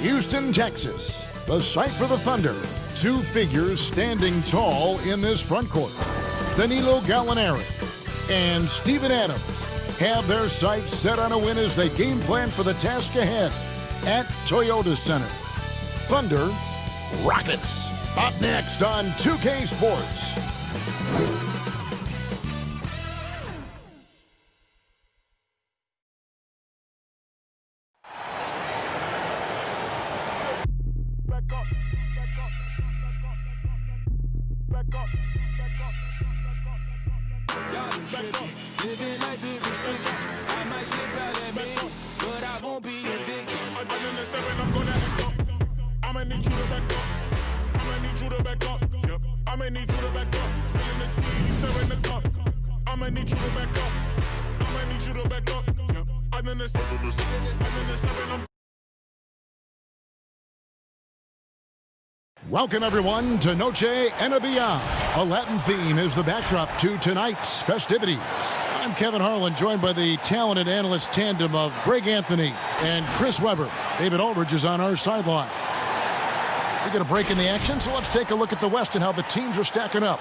Houston, Texas, the site for the Thunder. Two figures standing tall in this front court. Danilo Gallinari and Steven Adams have their sights set on a win as they game plan for the task ahead at Toyota Center. Thunder, Rockets. Up next on 2K Sports. Living life in restriction. I might slip out and make, but I won't be a victim. I'm gonna act up. I'ma need you to back up. I'ma need you to back up. Yep. I'ma need you to back up. Spilling the tea, stirring the cup. I'ma need you to back up. I'ma need you to back up. Yep. I'm in the 7. Welcome, everyone, to Noche and Beyond. A Latin theme is the backdrop to tonight's festivities. I'm Kevin Harlan, joined by the talented analyst tandem of Greg Anthony and Chris Webber. David Aldridge is on our sideline. We get a break in the action, so let's take a look at the West and how the teams are stacking up.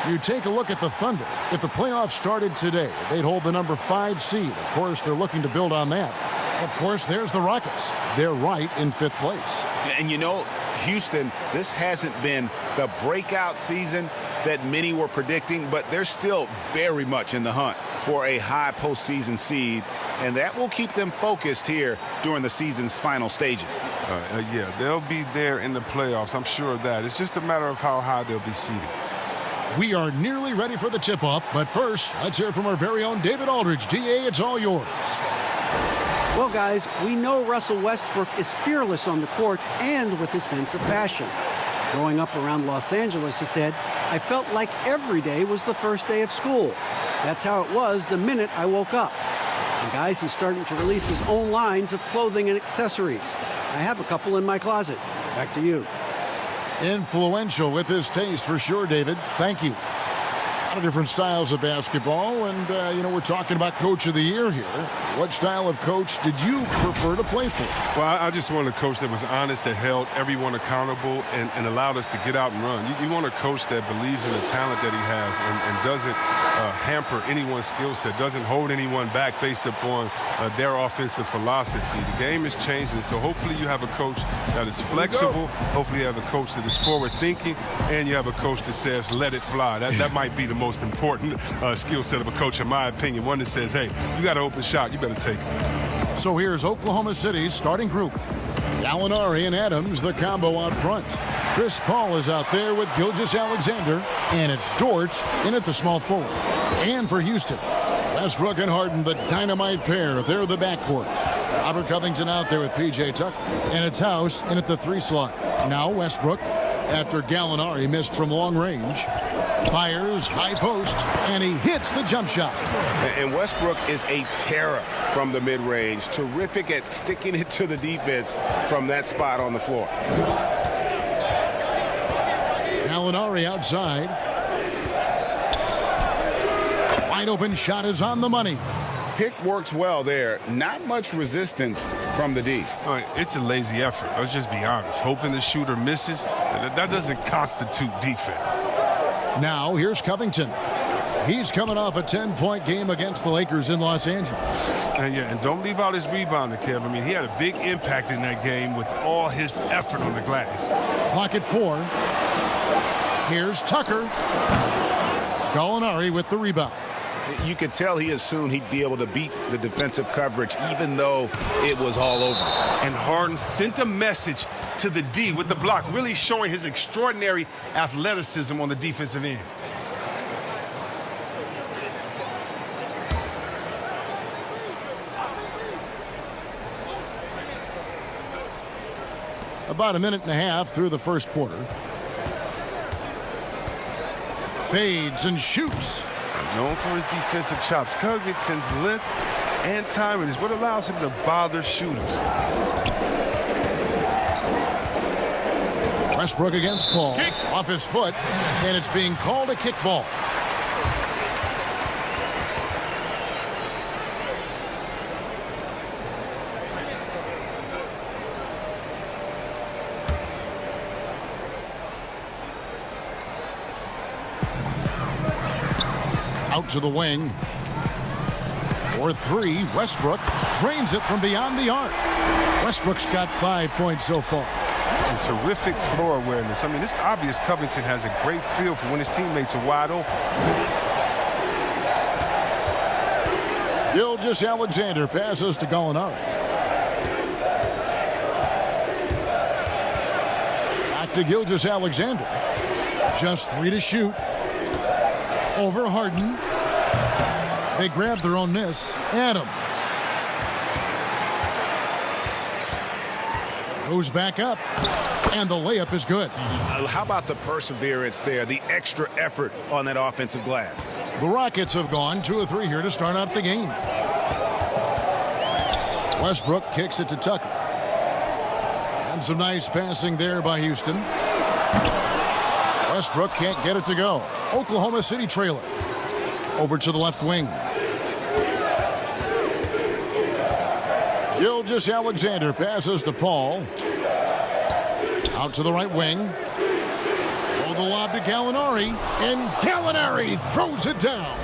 You take a look at the Thunder. If the playoffs started today, they'd hold the number 5 seed. Of course, they're looking to build on that. Of course, there's the Rockets. They're right in 5th place. And you know, Houston, this hasn't been the breakout season that many were predicting, but they're still very much in the hunt for a high postseason seed, and that will keep them focused here during the season's final stages. Yeah, they'll be there in the playoffs. I'm sure of that. It's just a matter of how high they'll be seeded. We are nearly ready for the tip-off, but first, let's hear from our very own David Aldridge. DA, it's all yours. Well, guys, we know Russell Westbrook is fearless on the court and with his sense of fashion. Growing up around Los Angeles, he said, I felt like every day was the first day of school. That's how it was the minute I woke up. And guys, he's starting to release his own lines of clothing and accessories. I have a couple in my closet. Back to you. Influential with his taste for sure, David. Thank you. A lot of different styles of basketball, and, we're talking about Coach of the Year here. What style of coach did you prefer to play for? Well, I just wanted a coach that was honest, that held everyone accountable, and allowed us to get out and run. You want a coach that believes in the talent that he has and doesn't hamper anyone's skill set, doesn't hold anyone back based upon their offensive philosophy. The game is changing, so hopefully you have a coach that is flexible. Hopefully you have a coach that is forward-thinking, and you have a coach that says, let it fly. That might be the most important skill set of a coach, in my opinion. One that says, hey, you got an open shot, you better take it. So here's Oklahoma City's starting group. Gallinari and Adams, the combo out front. Chris Paul is out there with Gilgeous-Alexander, and it's Dort in at the small forward. And for Houston, Westbrook and Harden, the dynamite pair. They're the backcourt. Robert Covington out there with P.J. Tucker, and it's House in at the 3 slot. Now Westbrook, after Gallinari missed from long range, fires high post, and he hits the jump shot. And Westbrook is a terror from the mid-range. Terrific at sticking it to the defense from that spot on the floor. Gallinari outside. Wide open shot is on the money. Pick works well there. Not much resistance from the D. All right, it's a lazy effort. Let's just be honest. Hoping the shooter misses, that doesn't constitute defense. Now here's Covington. He's coming off a 10-point game against the Lakers in Los Angeles. And don't leave out his rebounder, Kev. I mean, he had a big impact in that game with all his effort on the glass. Clock at 4. Here's Tucker. Gallinari with the rebound. You could tell he assumed he'd be able to beat the defensive coverage, even though it was all over. And Harden sent a message to the D with the block, really showing his extraordinary athleticism on the defensive end. About a minute and a half through the first quarter. Fades and shoots. Known for his defensive chops, Covington's length and timing is what allows him to bother shooters. Westbrook against Paul. Kick. Off his foot, and it's being called a kickball. Out to the wing. For three, Westbrook drains it from beyond the arc. Westbrook's got 5 points so far. And terrific floor awareness. I mean, it's obvious Covington has a great feel for when his teammates are wide open. Gilgeous-Alexander passes to Gallinari. Back to Gilgeous-Alexander. Just 3 to shoot. Over Harden. They grab their own miss. Adams. Goes back up. And the layup is good. How about the perseverance there, the extra effort on that offensive glass? The Rockets have gone 2 of 3 here to start out the game. Westbrook kicks it to Tucker. And some nice passing there by Houston. Westbrook can't get it to go. Oklahoma City trailer. Over to the left wing. Gilgeous-Alexander passes to Paul. Out to the right wing. Oh, the lob to Gallinari. And Gallinari throws it down.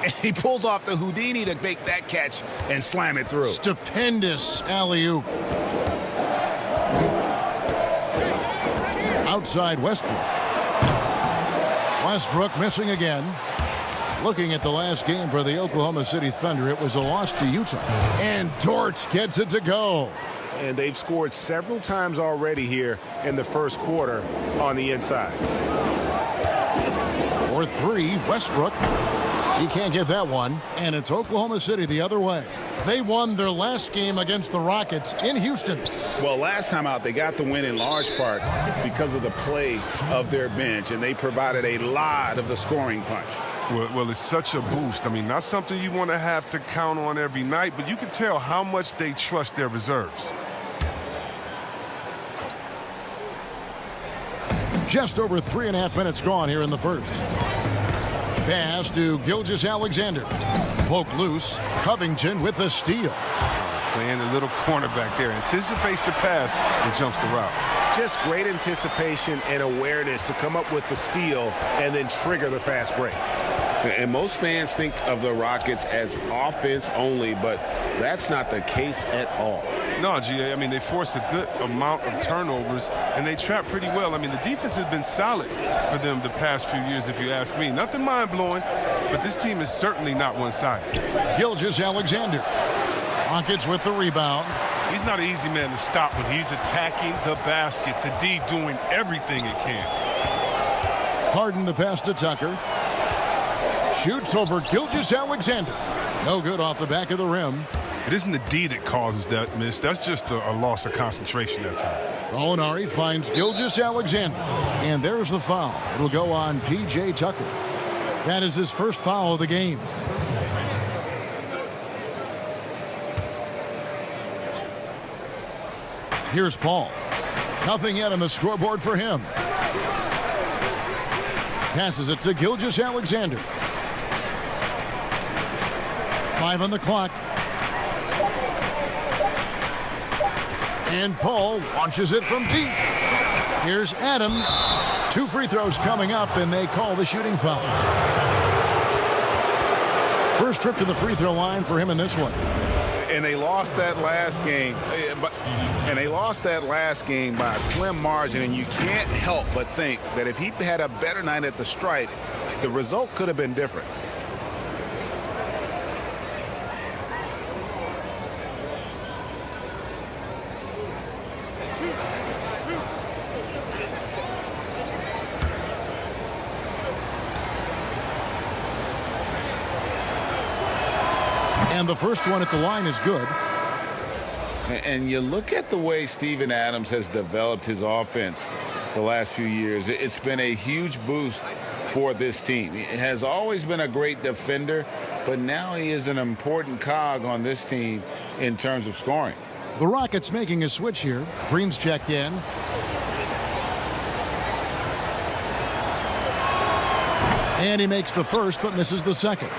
And he pulls off the Houdini to make that catch and slam it through. Stupendous alley-oop. Outside Westbrook. Westbrook missing again. Looking at the last game for the Oklahoma City Thunder, it was a loss to Utah. And Dort gets it to go. And they've scored several times already here in the first quarter on the inside. For three, Westbrook. He can't get that one. And it's Oklahoma City the other way. They won their last game against the Rockets in Houston. Well, last time out, they got the win in large part because of the play of their bench, and they provided a lot of the scoring punch. Well, it's such a boost. I mean, not something you want to have to count on every night, but you can tell how much they trust their reserves. Just over 3.5 minutes gone here in the first. Pass to Gilgeous-Alexander. Poke loose. Covington with the steal. Playing a little cornerback there. Anticipates the pass and jumps the route. Just great anticipation and awareness to come up with the steal and then trigger the fast break. And most fans think of the Rockets as offense only, but that's not the case at all. No, GA, I mean, they force a good amount of turnovers, and they trap pretty well. I mean, the defense has been solid for them the past few years, if you ask me. Nothing mind-blowing, but this team is certainly not one-sided. Gilgeous-Alexander. Rockets with the rebound. He's not an easy man to stop when he's attacking the basket. The D doing everything it can. Harden the pass to Tucker. Shoots over Gilgeous-Alexander. No good off the back of the rim. It isn't the D that causes that miss. That's just a loss of concentration that time. Gallinari finds Gilgeous-Alexander. And there's the foul. It'll go on P.J. Tucker. That is his first foul of the game. Here's Paul. Nothing yet on the scoreboard for him. Passes it to Gilgeous-Alexander. 5 on the clock. And Paul launches it from deep. Here's Adams. 2 free throws coming up, and they call the shooting foul. First trip to the free throw line for him in this one. And they lost that last game. And they lost that last game by a slim margin, and you can't help but think that if he had a better night at the stripe, the result could have been different. And the first one at the line is good. And you look at the way Steven Adams has developed his offense the last few years. It's been a huge boost for this team. He has always been a great defender, but now he is an important cog on this team in terms of scoring. The Rockets making a switch here. Green's checked in. And he makes the first, but misses the second.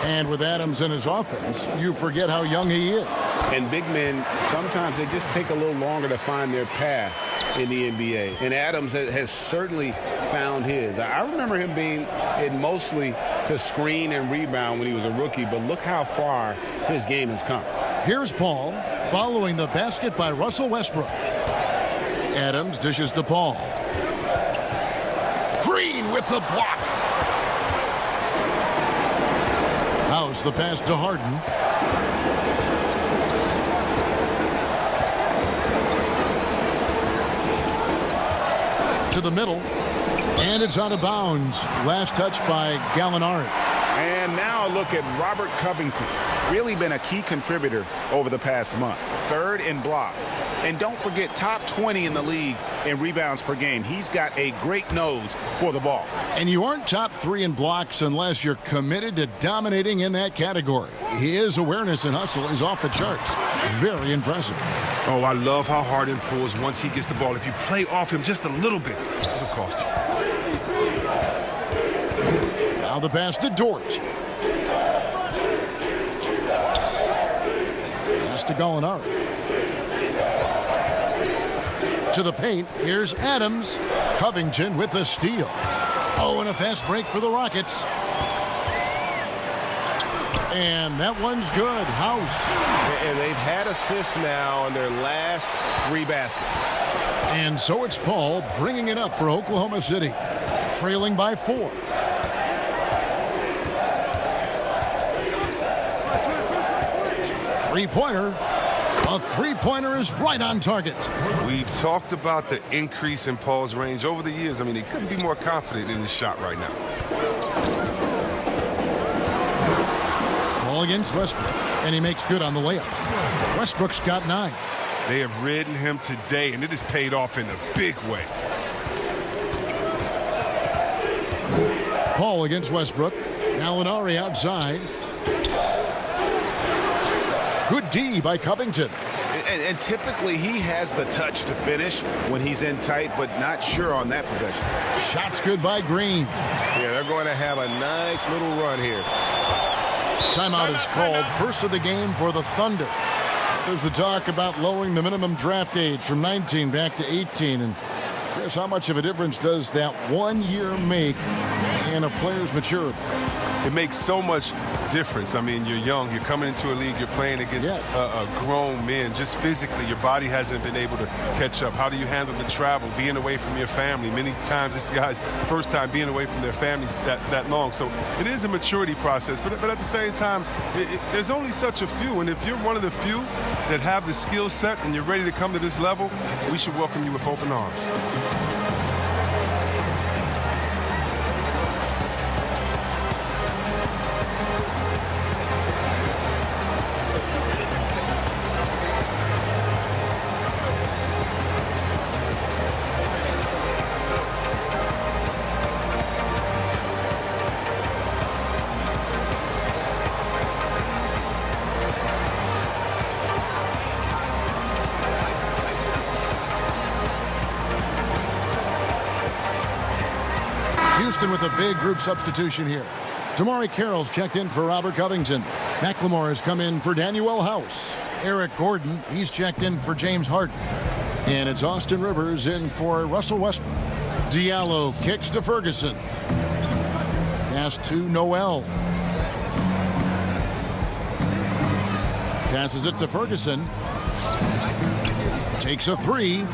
And with Adams in his offense, you forget how young he is. And big men, sometimes they just take a little longer to find their path. in the NBA. And Adams has certainly found his. I remember him being in mostly to screen and rebound when he was a rookie, but look how far his game has come. Here's Paul following the basket by Russell Westbrook. Adams dishes to Paul. Green with the block. House the pass to Harden. To the middle. And it's out of bounds. Last touch by Gallinari. And now a look at Robert Covington. Really been a key contributor over the past month. Third in blocks. And don't forget, top 20 in the league in rebounds per game. He's got a great nose for the ball. And you aren't top 3 in blocks unless you're committed to dominating in that category. His awareness and hustle is off the charts. Very impressive. Oh, I love how Harden pulls once he gets the ball. If you play off him just a little bit, it'll cost you. Now the pass to Dort. Pass to Gallinari. To the paint. Here's Adams. Covington with the steal. Oh, and a fast break for the Rockets. And that one's good. House. And they've had assists now on their last 3 baskets. And so it's Paul bringing it up for Oklahoma City. Trailing by 4. Three-pointer. A three-pointer is right on target. We've talked about the increase in Paul's range over the years. I mean, he couldn't be more confident in his shot right now. Ball against Westbrook, and he makes good on the layup. Westbrook's got 9. They have ridden him today, and it has paid off in a big way. Paul against Westbrook. Gallinari outside. Good D by Covington. And typically he has the touch to finish when he's in tight, but not sure on that possession. Shots good by Green. Yeah, they're going to have a nice little run here. Timeout is called. First of the game for the Thunder. There's the talk about lowering the minimum draft age from 19 back to 18. And Chris, how much of a difference does that 1 year make in a player's maturity? It makes so much difference. I mean, you're young, you're coming into a league, you're playing against grown men. Just physically, your body hasn't been able to catch up. How do you handle the travel, being away from your family? Many times this guy's first time being away from their families that long. So it is a maturity process, but at the same time, there's only such a few. And if you're one of the few that have the skill set and you're ready to come to this level, we should welcome you with open arms. Houston with a big group substitution here. Damari Carroll's checked in for Robert Covington. McLemore has come in for Daniel House. Eric Gordon, he's checked in for James Harden. And it's Austin Rivers in for Russell Westbrook. Diallo kicks to Ferguson. Pass to Noel. Passes it to Ferguson. Takes a 3.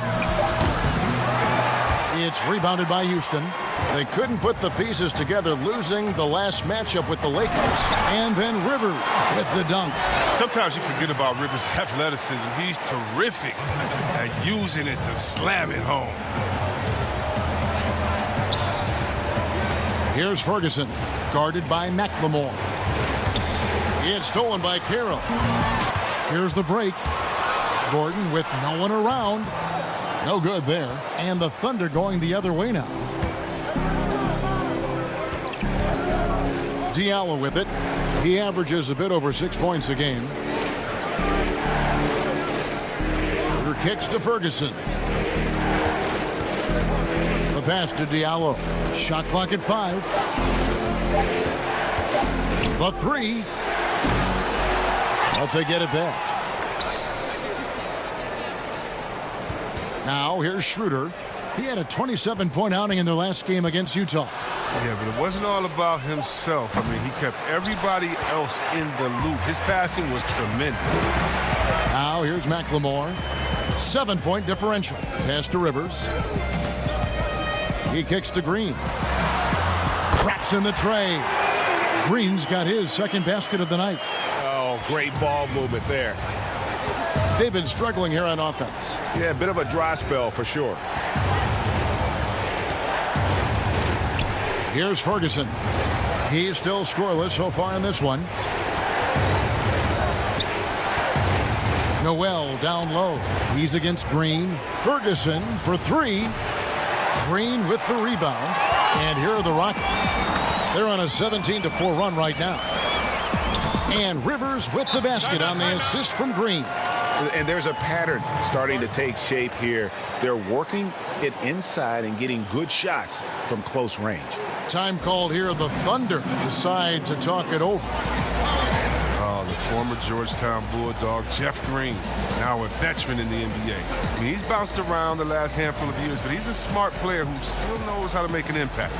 It's rebounded by Houston. They couldn't put the pieces together, losing the last matchup with the Lakers. And then Rivers with the dunk. Sometimes you forget about Rivers' athleticism. He's terrific at using it to slam it home. Here's Ferguson, guarded by McLemore. It's stolen by Carroll. Here's the break. Gordon with no one around. No good there. And the Thunder going the other way now. Diallo with it. He averages a bit over 6 points a game. Shooter kicks to Ferguson. The pass to Diallo. Shot clock at 5. The 3. But they get it back. Now here's Schroeder. He had a 27-point outing in their last game against Utah. Yeah, but it wasn't all about himself. I mean, he kept everybody else in the loop. His passing was tremendous. Now here's McLemore. 7-point differential. Pass to Rivers. He kicks to Green. Traps in the tray. Green's got his second basket of the night. Oh, great ball movement there. They've been struggling here on offense. Yeah, a bit of a dry spell for sure. Here's Ferguson. He's still scoreless so far in this one. Noel down low. He's against Green. Ferguson for three. Green with the rebound. And here are the Rockets. They're on a 17-4 run right now. And Rivers with the basket on the assist from Green. And there's a pattern starting to take shape here. They're working it inside and getting good shots from close range. Time called here. The Thunder decide to talk it over. Oh, the former Georgetown Bulldog, Jeff Green, now a veteran in the NBA. I mean, he's bounced around the last handful of years, but he's a smart player who still knows how to make an impact.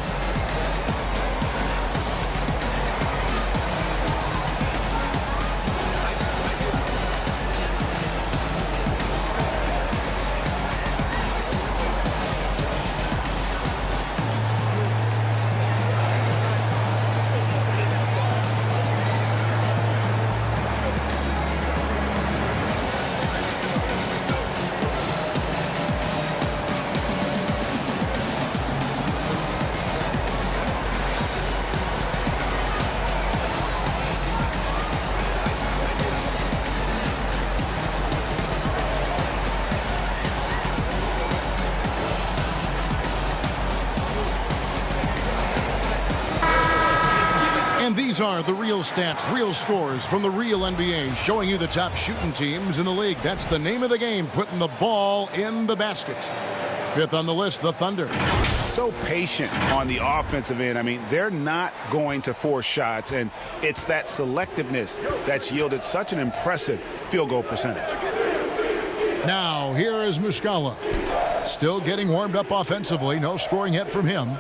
And these are the real stats, real scores from the real NBA, showing you the top shooting teams in the league. That's the name of the game, putting the ball in the basket. Fifth on the list, the Thunder. So patient on the offensive end. I mean, they're not going to force shots, and it's that selectiveness that's yielded such an impressive field goal percentage. Now, here is Muscala. Still getting warmed up offensively. No scoring yet from him.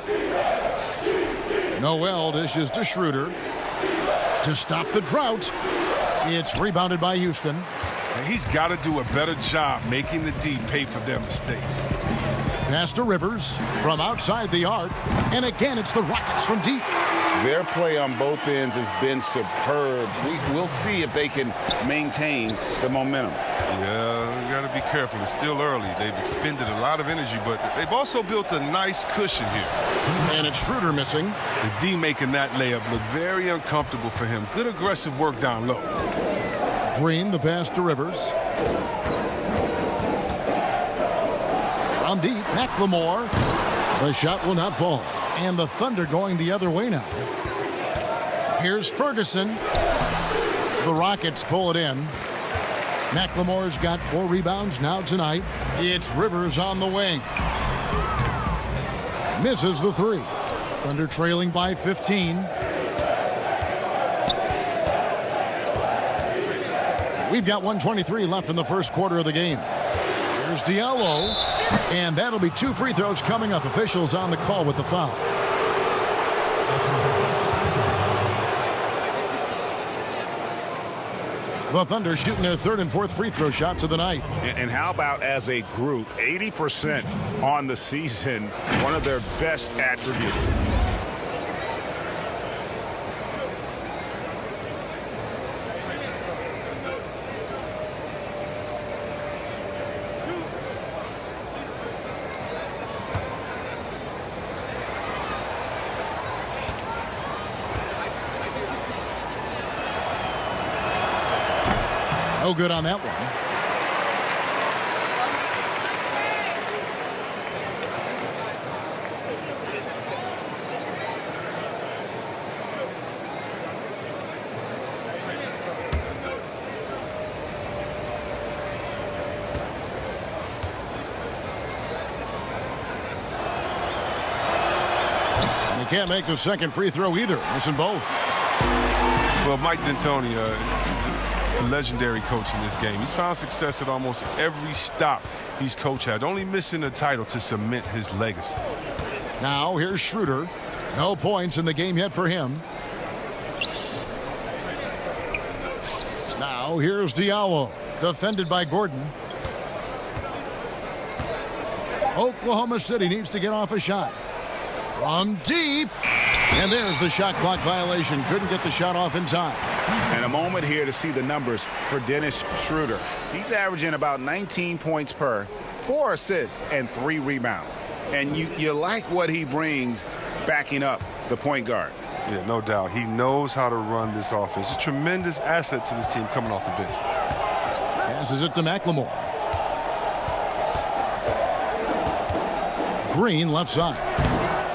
Noel dishes to Schroeder. To stop the drought. It's rebounded by Houston. And he's got to do a better job making the D pay for their mistakes. Pass to Rivers from outside the arc. And again, it's the Rockets from deep. Their play on both ends has been superb. We'll see if they can maintain the momentum. Yeah, you got to be careful. It's still early. They've expended a lot of energy, but they've also built a nice cushion here. And it's Schroeder missing. The D making that layup look very uncomfortable for him. Good aggressive work down low. Green, the pass to Rivers. From deep, McLemore. The shot will not fall. And the Thunder going the other way now. Here's Ferguson. The Rockets pull it in. McLemore's got 4 rebounds now tonight. It's Rivers on the wing. Misses the 3. Thunder trailing by 15. We've got 1:23 left in the first quarter of the game. Here's Diallo. And that'll be 2 free throws coming up. Officials on the call with the foul. The Thunder shooting their 3rd and 4th free throw shots of the night. And how about as a group, 80% on the season, one of their best attributes. No good on that one. And he can't make the second free throw either. Missing both. Well, Mike D'Antoni, legendary coach in this game. He's found success at almost every stop he's coached at, only missing the title to cement his legacy. Now here's Schroeder. No points in the game yet for him. Now here's Diallo, defended by Gordon. Oklahoma City needs to get off a shot. From deep. And there's the shot clock violation. Couldn't get the shot off in time. And a moment here to see the numbers for Dennis Schroeder. He's averaging about 19 points per, 4 assists, and 3 rebounds. And you like what he brings backing up the point guard. Yeah, no doubt. He knows how to run this offense. A tremendous asset to this team coming off the bench. Passes it to McLemore. Green left side.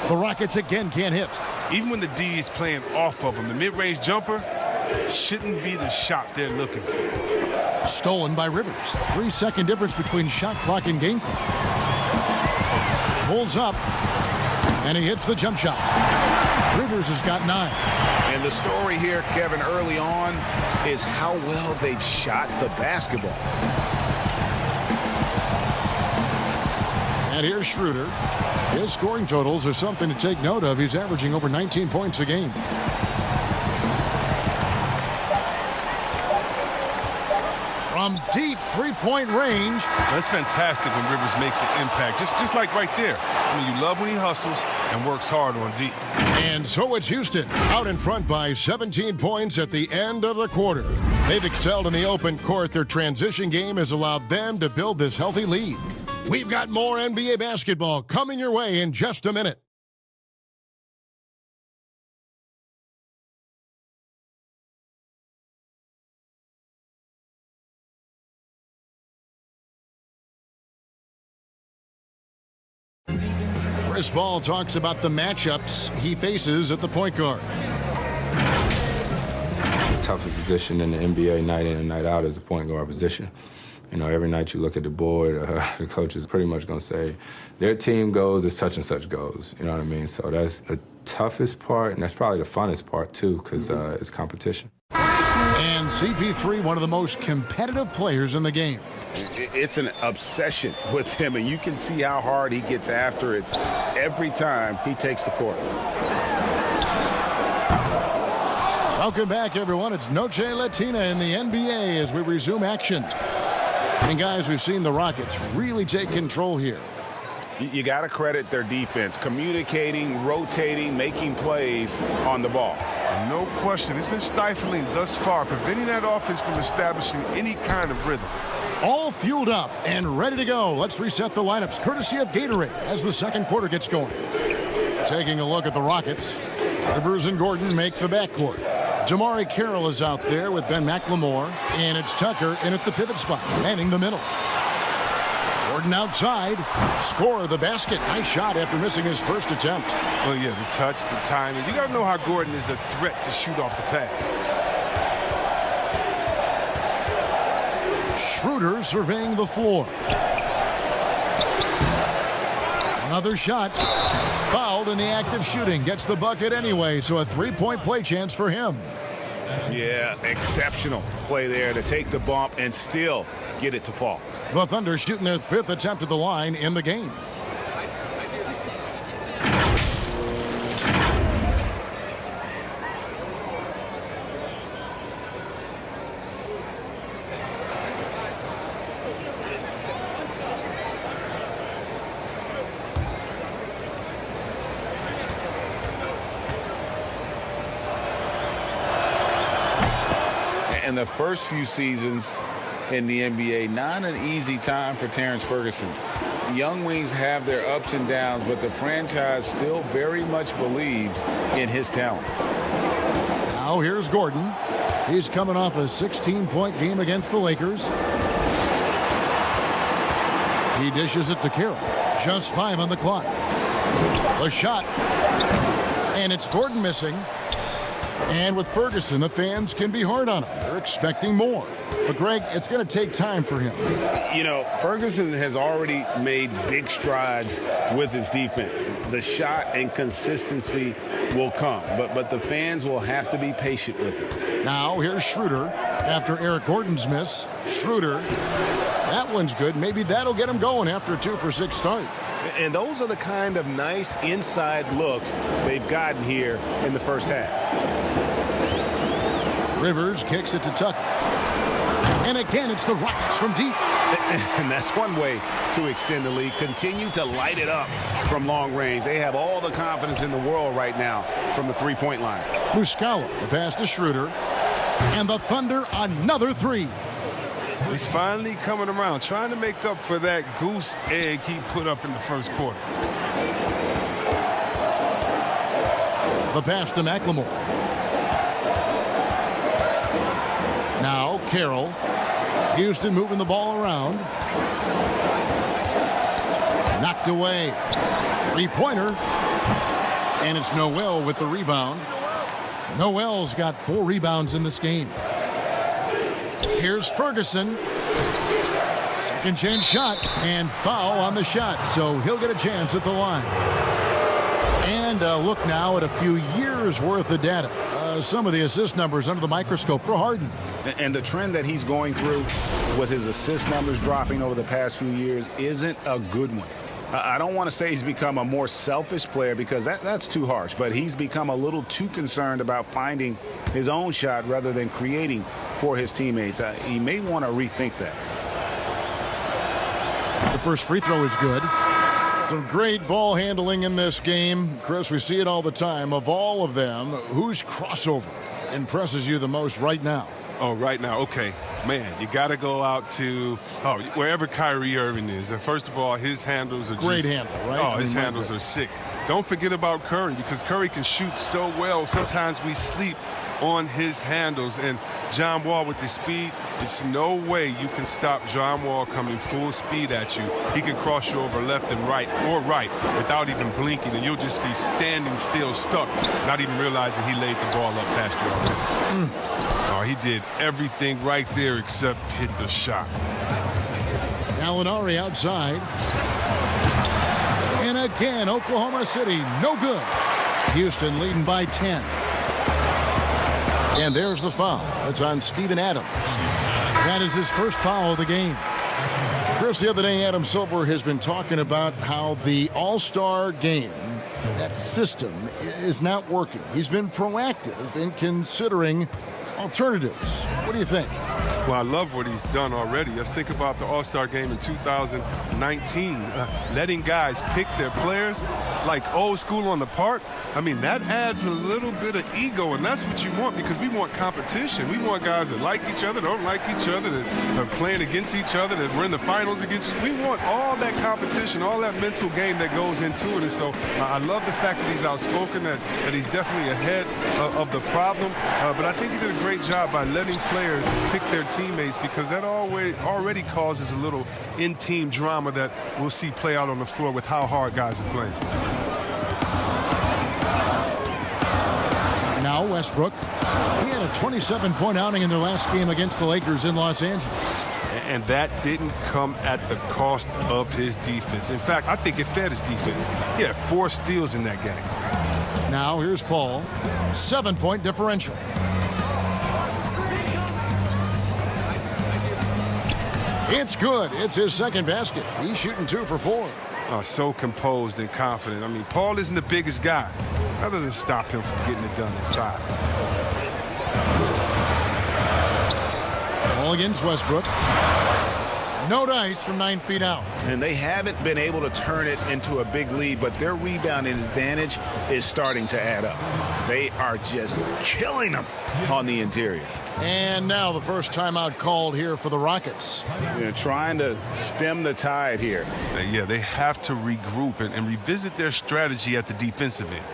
The Rockets again can't hit. Even when the D is playing off of him, the mid-range jumper shouldn't be the shot they're looking for. Stolen by Rivers. 3-second difference between shot clock and game clock. Pulls up. And he hits the jump shot. Rivers has got 9. And the story here, Kevin, early on is how well they've shot the basketball. And here's Schroeder. His scoring totals are something to take note of. He's averaging over 19 points a game. From deep three-point range. That's fantastic when Rivers makes an impact. Just like right there. I mean, you love when he hustles and works hard on D. And so it's Houston out in front by 17 points at the end of the quarter. They've excelled in the open court. Their transition game has allowed them to build this healthy lead. We've got more NBA basketball coming your way in just a minute. Chris Ball talks about the matchups he faces at the point guard. The toughest position in the NBA night in and night out is the point guard position. You know, every night you look at the board, the coach is pretty much going to say, their team goes as such and such goes. You know what I mean? So that's the toughest part, and that's probably the funnest part, too, because it's competition. And CP3, one of the most competitive players in the game. It's an obsession with him, and you can see how hard he gets after it every time he takes the court. Welcome back, everyone. It's Noche Latina in the NBA as we resume action. And, guys, we've seen the Rockets really take control here. You got to credit their defense, communicating, rotating, making plays on the ball. No question. It's been stifling thus far, preventing that offense from establishing any kind of rhythm. All fueled up and ready to go. Let's reset the lineups, courtesy of Gatorade, as the second quarter gets going. Taking a look at the Rockets, Rivers and Gordon make the backcourt. Jamari Carroll is out there with Ben McLemore, and it's Tucker in at the pivot spot, manning the middle. Gordon outside, score the basket. Nice shot after missing his first attempt. Well, yeah, the touch, the timing. You got to know how Gordon is a threat to shoot off the pass. Schroeder surveying the floor. Another shot. Fouled in the act of shooting. Gets the bucket anyway, so a three-point play chance for him. Yeah, exceptional play there to take the bump and still get it to fall. The Thunder shooting their 5th attempt at the line in the game. In the first few seasons in the NBA, not an easy time for Terrence Ferguson. Young wings have their ups and downs, but the franchise still very much believes in his talent. Now here's Gordon. He's coming off a 16-point game against the Lakers. He dishes it to Carroll. Just 5 on the clock. The shot. And it's Gordon missing. And with Ferguson, the fans can be hard on him. They're expecting more. But, Greg, it's going to take time for him. You know, Ferguson has already made big strides with his defense. The shot and consistency will come, but the fans will have to be patient with him. Now, here's Schroeder after Eric Gordon's miss. Schroeder, that one's good. Maybe that'll get him going after a 2-for-6 start. And those are the kind of nice inside looks they've gotten here in the first half. Rivers kicks it to Tucker. And again, it's the Rockets from deep. And that's one way to extend the lead. Continue to light it up from long range. They have all the confidence in the world right now from the three-point line. Muscala, the pass to Schroeder. And the Thunder, another three. He's finally coming around, trying to make up for that goose egg he put up in the first quarter. The pass to McLemore. Now Carroll. Houston moving the ball around. Knocked away. Three-pointer. And it's Noel with the rebound. Noel's got 4 rebounds in this game. Here's Ferguson. Second chance shot. And foul on the shot. So he'll get a chance at the line. And look now at a few years worth of data. Some of the assist numbers under the microscope for Harden. And the trend that he's going through with his assist numbers dropping over the past few years isn't a good one. I don't want to say he's become a more selfish player because that's too harsh, but he's become a little too concerned about finding his own shot rather than creating for his teammates. He may want to rethink that. The first free throw is good. Some great ball handling in this game. Chris, we see it all the time. Of all of them, whose crossover impresses you the most right now? Oh, right now, okay. Man, you got to go out to wherever Kyrie Irving is. And first of all, his handles are great handle, right? Oh, his handles are sick. Don't forget about Curry because Curry can shoot so well. Sometimes we sleep on his handles. And John Wall with his speed, there's no way you can stop John Wall coming full speed at you. He can cross you over left and right or right without even blinking, and you'll just be standing still, stuck, not even realizing he laid the ball up past you already. Oh, he did everything right there except hit the shot. Gallinari outside. And again, Oklahoma City, no good. Houston leading by 10. And there's the foul. That's on Steven Adams. That is his first foul of the game. Chris, the other day, Adam Silver has been talking about how the All-Star game, that system, is not working. He's been proactive in considering alternatives. What do you think? Well, I love what he's done already. Let's think about the All-Star game in 2019. Letting guys pick their players like old school on the park. I mean, that adds a little bit of ego, and that's what you want because we want competition. We want guys that like each other, don't like each other, that are playing against each other, that we're in the finals against. We want all that competition, all that mental game that goes into it. And so I love the fact that he's outspoken, that he's definitely ahead of the problem. But I think he did a great job by letting players pick their teammates because that already causes a little in-team drama that we'll see play out on the floor with how hard guys are playing. Now Westbrook. He had a 27-point outing in their last game against the Lakers in Los Angeles. And that didn't come at the cost of his defense. In fact, I think it fed his defense. He had 4 steals in that game. Now here's Paul. 7-point differential. It's good. It's his second basket. He's shooting 2 for 4. So composed and confident. I mean, Paul isn't the biggest guy. That doesn't stop him from getting it done inside. Ball against Westbrook. No dice from 9 feet out. And they haven't been able to turn it into a big lead, but their rebounding advantage is starting to add up. They are just killing them on the interior. And now the first timeout called here for the Rockets. They're trying to stem the tide here. Yeah, they have to regroup and revisit their strategy at the defensive end.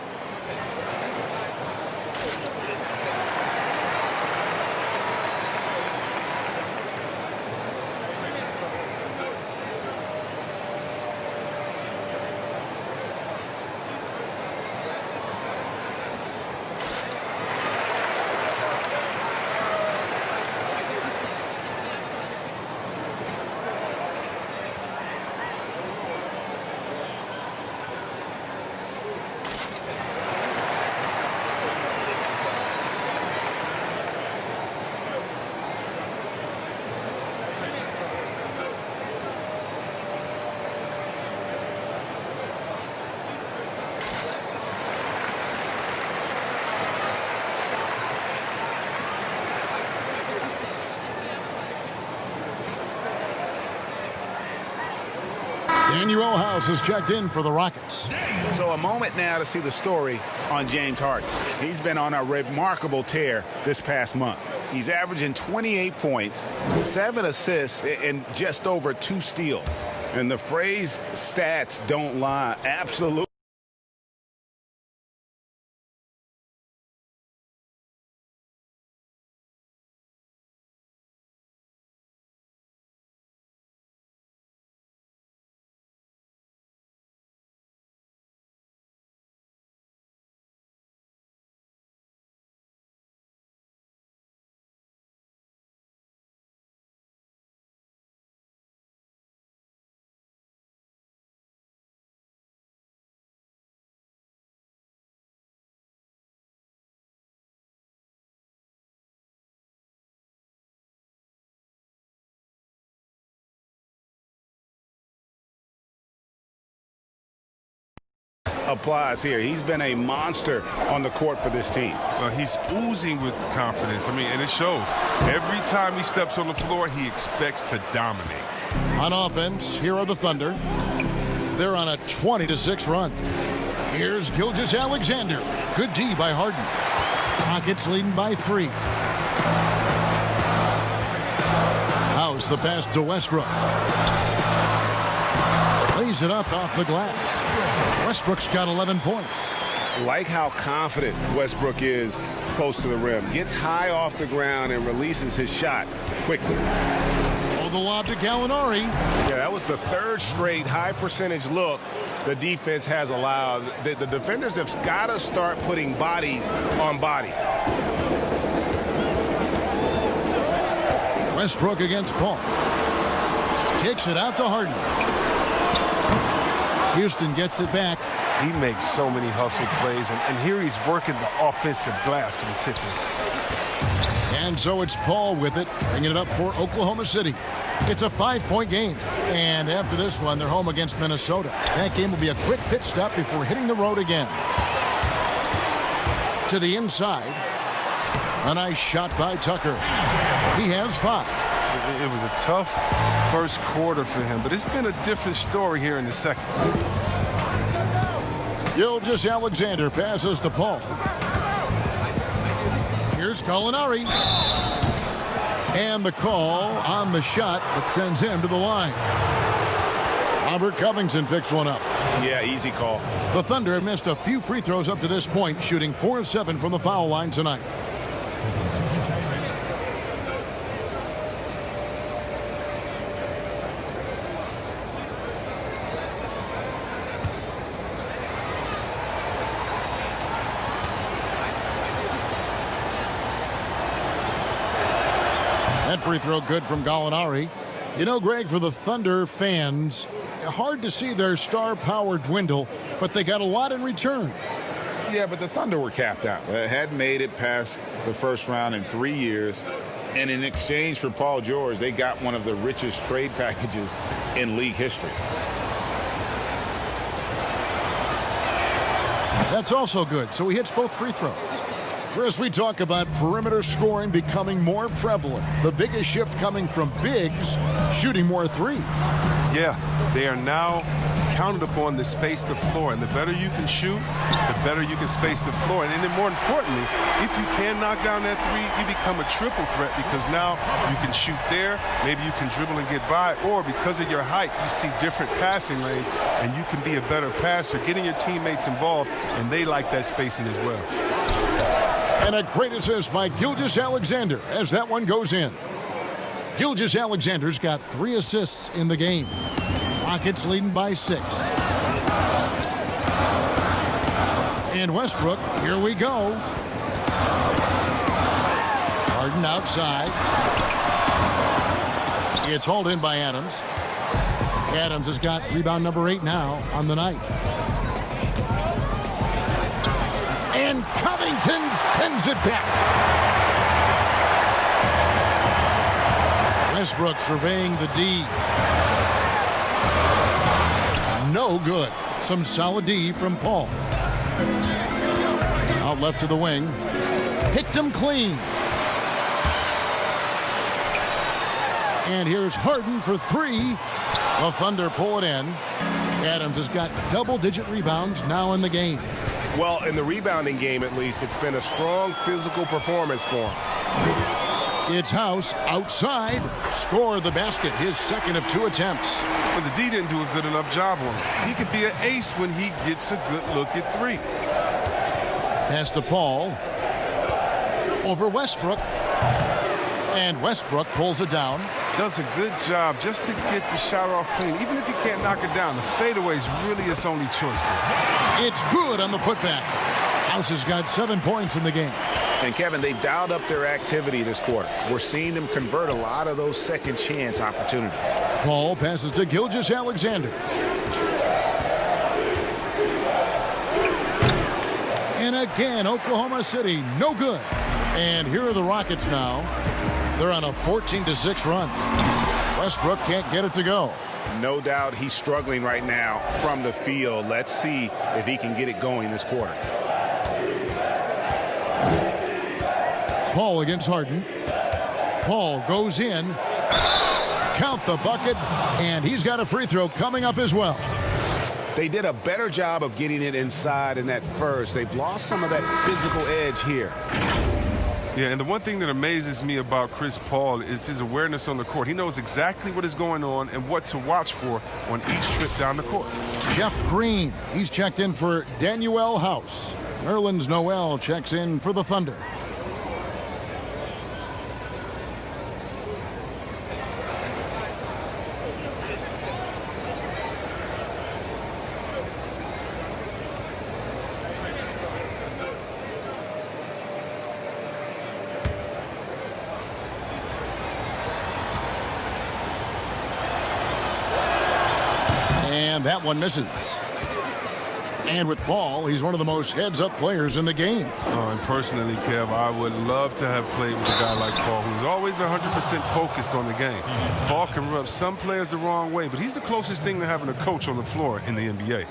Daniel House has checked in for the Rockets. So a moment now to see the story on James Harden. He's been on a remarkable tear this past month. He's averaging 28 points, 7 assists, and just over 2 steals. And the phrase stats don't lie. Absolutely. Applies here. He's been a monster on the court for this team. He's oozing with confidence. And it shows. Every time he steps on the floor, he expects to dominate. On offense, here are the Thunder. They're on a 20-6 run. Here's Gilgeous-Alexander. Good D by Harden. Rockets leading by 3. House the pass to Westbrook. Lays it up off the glass. Westbrook's got 11 points. Like how confident Westbrook is close to the rim. Gets high off the ground and releases his shot quickly. Oh, the lob to Gallinari. Yeah, that was the 3rd straight high percentage look the defense has allowed. The defenders have got to start putting bodies on bodies. Westbrook against Paul. Kicks it out to Harden. Houston gets it back. He makes so many hustle plays, and here he's working the offensive glass for the tip-in. And so it's Paul with it, bringing it up for Oklahoma City. It's a 5-point game, and after this one, they're home against Minnesota. That game will be a quick pit stop before hitting the road again. To the inside. A nice shot by Tucker. He has 5. It was a tough first quarter for him, but it's been a different story here in the second. Gilgeous-Alexander passes to Paul. Here's Gallinari. And the call on the shot that sends him to the line. Robert Covington picks one up. Yeah, easy call. The Thunder have missed a few free throws up to this point, shooting 4 of 7 from the foul line tonight. That free throw good from Gallinari. You know, Greg, for the Thunder fans, hard to see their star power dwindle, but they got a lot in return. Yeah, but the Thunder were capped out. They hadn't made it past the first round in 3 years. And in exchange for Paul George, they got one of the richest trade packages in league history. That's also good. So he hits both free throws. Chris, we talk about perimeter scoring becoming more prevalent. The biggest shift coming from bigs shooting more threes. Yeah, they are now counted upon to space the floor. And the better you can shoot, the better you can space the floor. And then more importantly, if you can knock down that three, you become a triple threat because now you can shoot there, maybe you can dribble and get by, or because of your height, you see different passing lanes and you can be a better passer, getting your teammates involved, and they like that spacing as well. And a great assist by Gilgeous-Alexander as that one goes in. Gilgeous-Alexander's got 3 assists in the game. Rockets leading by 6. And Westbrook, here we go. Harden outside. It's hauled in by Adams. Adams has got rebound number 8 now on the night. And Covington sends it back. Westbrook surveying the D. No good. Some solid D from Paul. Out left to the wing. Picked him clean. And here's Harden for 3. The Thunder pull it in. Adams has got double-digit rebounds now in the game. Well, in the rebounding game, at least, it's been a strong physical performance for him. It's House outside. Score the basket, his second of 2 attempts. But the D didn't do a good enough job on him. He could be an ace when he gets a good look at 3. Pass to Paul. Over Westbrook. And Westbrook pulls it down. Does a good job just to get the shot off clean. Even if he can't knock it down, the fadeaway is really his only choice there. It's good on the putback. House has got 7 points in the game. And, Kevin, they've dialed up their activity this quarter. We're seeing them convert a lot of those second chance opportunities. Paul passes to Gilgeous-Alexander. And again, Oklahoma City, no good. And here are the Rockets now. They're on a 14-6 run. Westbrook can't get it to go. No doubt he's struggling right now from the field. Let's see if he can get it going this quarter. Paul against Harden. Paul goes in. Count the bucket. And he's got a free throw coming up as well. They did a better job of getting it inside in that first. They've lost some of that physical edge here. Yeah, and the one thing that amazes me about Chris Paul is his awareness on the court. He knows exactly what is going on and what to watch for on each trip down the court. Jeff Green, he's checked in for Danuel House. Nerlens Noel checks in for the Thunder. And that one misses. And with Paul, he's one of the most heads-up players in the game. Oh, and personally, Kev, I would love to have played with a guy like Paul, who's always 100% focused on the game. Paul can rub some players the wrong way, but he's the closest thing to having a coach on the floor in the NBA.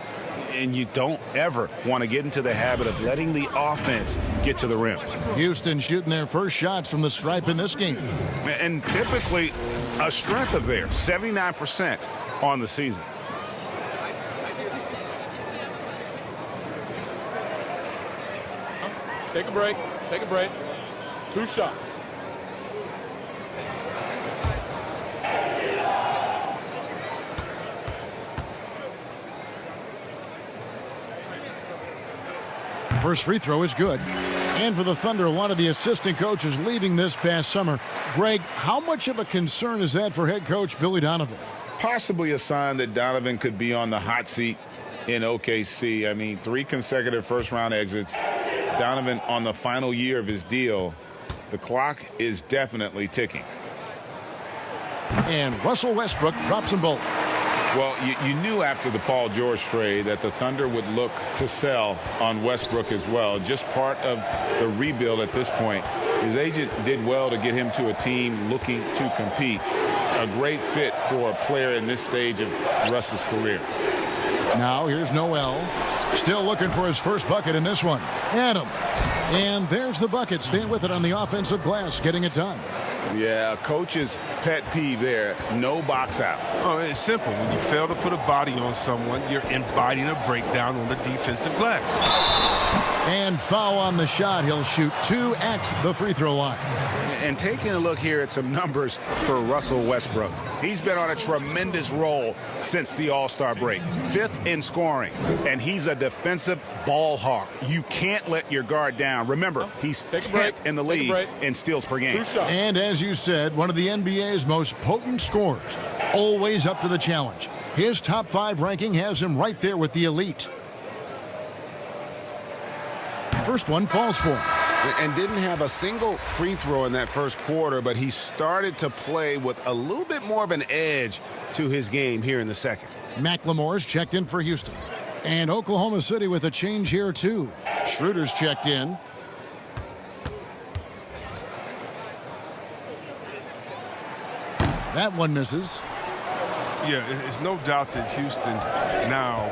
And you don't ever want to get into the habit of letting the offense get to the rim. Houston shooting their first shots from the stripe in this game. And typically a strength of theirs, 79% on the season. Take a break. Take a break. 2 shots. First free throw is good. And for the Thunder, one of the assistant coaches leaving this past summer. Greg, how much of a concern is that for head coach Billy Donovan? Possibly a sign that Donovan could be on the hot seat in OKC. I mean, 3 consecutive first-round exits. Donovan on the final year of his deal. The clock is definitely ticking. And Russell Westbrook drops them both. Well, you knew after the Paul George trade that the Thunder would look to sell on Westbrook as well. Just part of the rebuild at this point. His agent did well to get him to a team looking to compete. A great fit for a player in this stage of Russ's career. Now here's Noel. Still looking for his first bucket in this one. Adams. And there's the bucket. Staying with it on the offensive glass, getting it done. Yeah, coach's pet peeve there. No box out. Oh, it's simple. When you fail to put a body on someone, you're inviting a breakdown on the defensive glass. And foul on the shot. He'll shoot 2 at the free throw line. And taking a look here at some numbers for Russell Westbrook. He's been on a tremendous roll since the All-Star break. 5th in scoring, and he's a defensive ball hawk. You can't let your guard down. Remember, he's 10th in the league in steals per game. And as you said, one of the NBA's most potent scorers. Always up to the challenge. His top 5 ranking has him right there with the elite. First one falls for him. And didn't have a single free throw in that first quarter, but he started to play with a little bit more of an edge to his game here in the second. McLemore's checked in for Houston. And Oklahoma City with a change here, too. Schroeder's checked in. That one misses. Yeah, it's no doubt that Houston now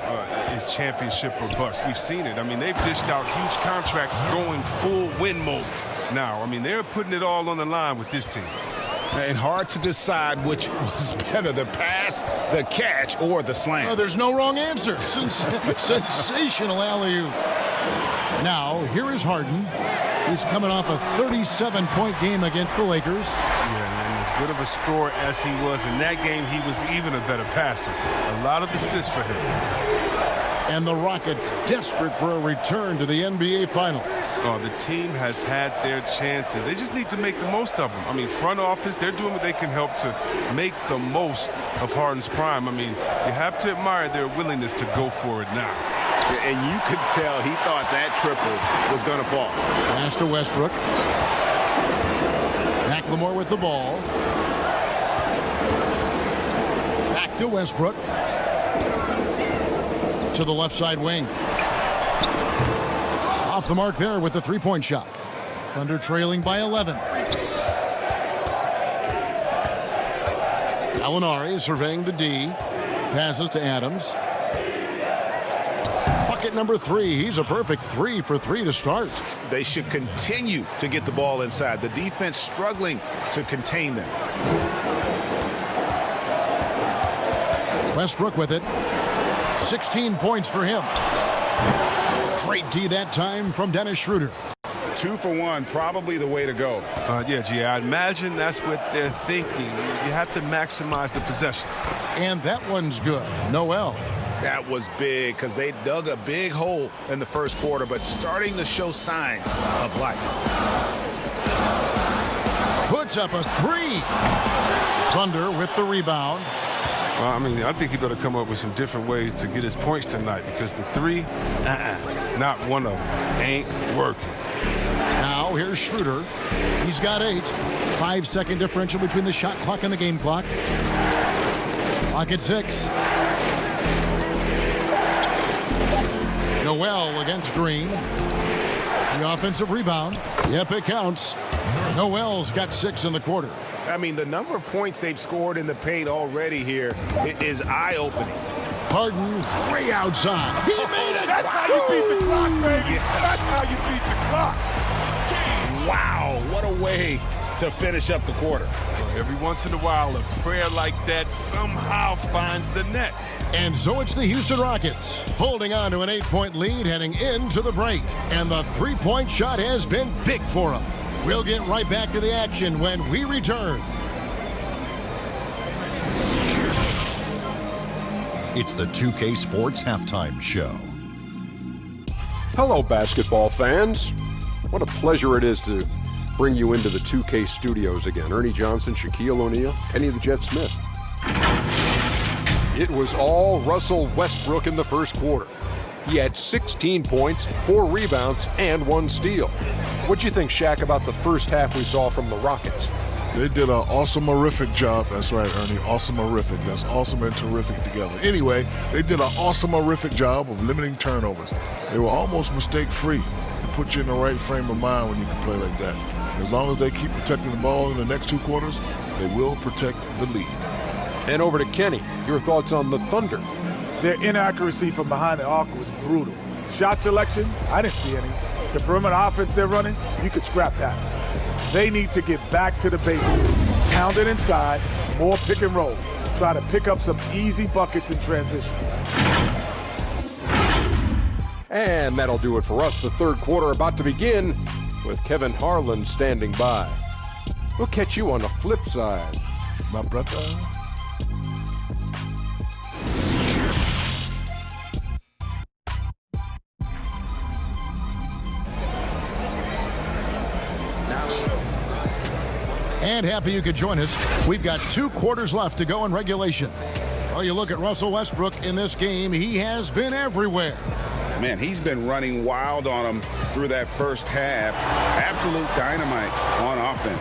is championship or bust. We've seen it. I mean, they've dished out huge contracts going full win mode now. I mean, they're putting it all on the line with this team. And hard to decide which was better, the pass, the catch, or the slam. Oh, there's no wrong answer. Sensational alley-oop. Now, here is Harden. He's coming off a 37-point game against the Lakers. Yeah, and as good of a scorer as he was in that game, he was even a better passer. A lot of assists for him. And the Rockets desperate for a return to the NBA Finals. Oh, the team has had their chances. They just need to make the most of them. I mean, front office, they're doing what they can help to make the most of Harden's prime. I mean, you have to admire their willingness to go for it now. And you could tell he thought that triple was going to fall. Pass to Westbrook. McLemore with the ball. Back to Westbrook. To the left side wing. Off the mark there with the three-point shot. Thunder trailing by 11. Gallinari surveying the D. Passes to Adams. Bucket number 3. He's a perfect 3 for 3 to start. They should continue to get the ball inside. The defense struggling to contain them. Westbrook with it. 16 points for him. Great D that time from Dennis Schroeder. 2 for 1, probably the way to go. Yeah, G, I imagine that's what they're thinking. You have to maximize the possession. And that one's good. Noel. That was big because they dug a big hole in the first quarter, but starting to show signs of life. Puts up a 3. Thunder with the rebound. Well, I mean, I think he better come up with some different ways to get his points tonight because the 3, not one of them, ain't working. Now here's Schroeder. He's got 8. 5-second differential between the shot clock and the game clock. Clock at 6. Noel against Green. The offensive rebound. Yep, it counts. Noel's got 6 in the quarter. I mean, the number of points they've scored in the paint already here is eye-opening. Harden way outside. He made it! That's how you beat the clock, baby. That's how you beat the clock. Wow, what a way to finish up the quarter. Every once in a while, a prayer like that somehow finds the net. And so it's the Houston Rockets holding on to an 8-point lead heading into the break. And the three-point shot has been big for them. We'll get right back to the action when we return. It's the 2K Sports Halftime Show. Hello, basketball fans. What a pleasure it is to bring you into the 2K studios again. Ernie Johnson, Shaquille O'Neal, Kenny the Jet Smith. It was all Russell Westbrook in the first quarter. He had 16 points, 4 rebounds, and 1 steal. What'd you think, Shaq, about the first half we saw from the Rockets? They did an awesome-orific job. That's right, Ernie. Awesome-orific. That's awesome and terrific together. Anyway, they did an awesome-orific job of limiting turnovers. They were almost mistake-free. It puts you in the right frame of mind when you can play like that. As long as they keep protecting the ball in the next 2 quarters, they will protect the lead. And over to Kenny. Your thoughts on the Thunder? Their inaccuracy from behind the arc was brutal. Shot selection, I didn't see any. The perimeter offense they're running, you could scrap that. They need to get back to the basics. Pound it inside, more pick and roll. Try to pick up some easy buckets in transition. And that'll do it for us. The third quarter about to begin with Kevin Harlan standing by. We'll catch you on the flip side, my brother. And happy you could join us. We've got 2 quarters left to go in regulation. Well, you look at Russell Westbrook in this game, he has been everywhere. Man, he's been running wild on them through that first half. Absolute dynamite on offense.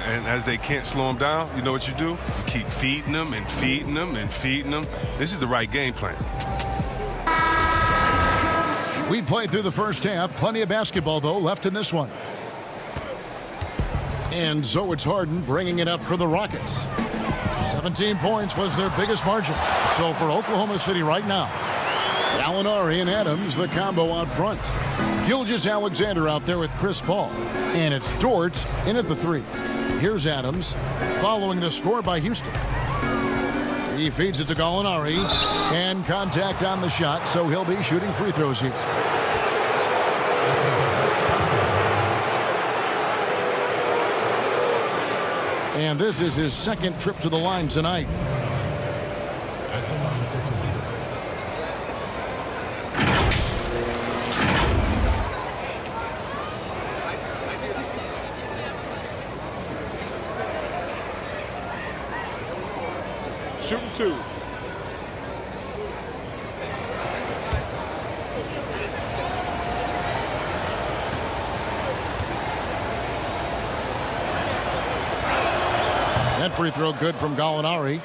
And as they can't slow him down, you know what you do? You keep feeding them and feeding them and feeding them. This is the right game plan. We played through the first half. Plenty of basketball, though, left in this one. And so it's Harden bringing it up for the Rockets. 17 points was their biggest margin. So for Oklahoma City right now, Gallinari and Adams, the combo out front. Gilgeous-Alexander out there with Chris Paul. And it's Dort in at the 3. Here's Adams, following the score by Houston. He feeds it to Gallinari, and contact on the shot, so he'll be shooting free throws here. And this is his second trip to the line tonight. Shooting two. That free throw good from Gallinari.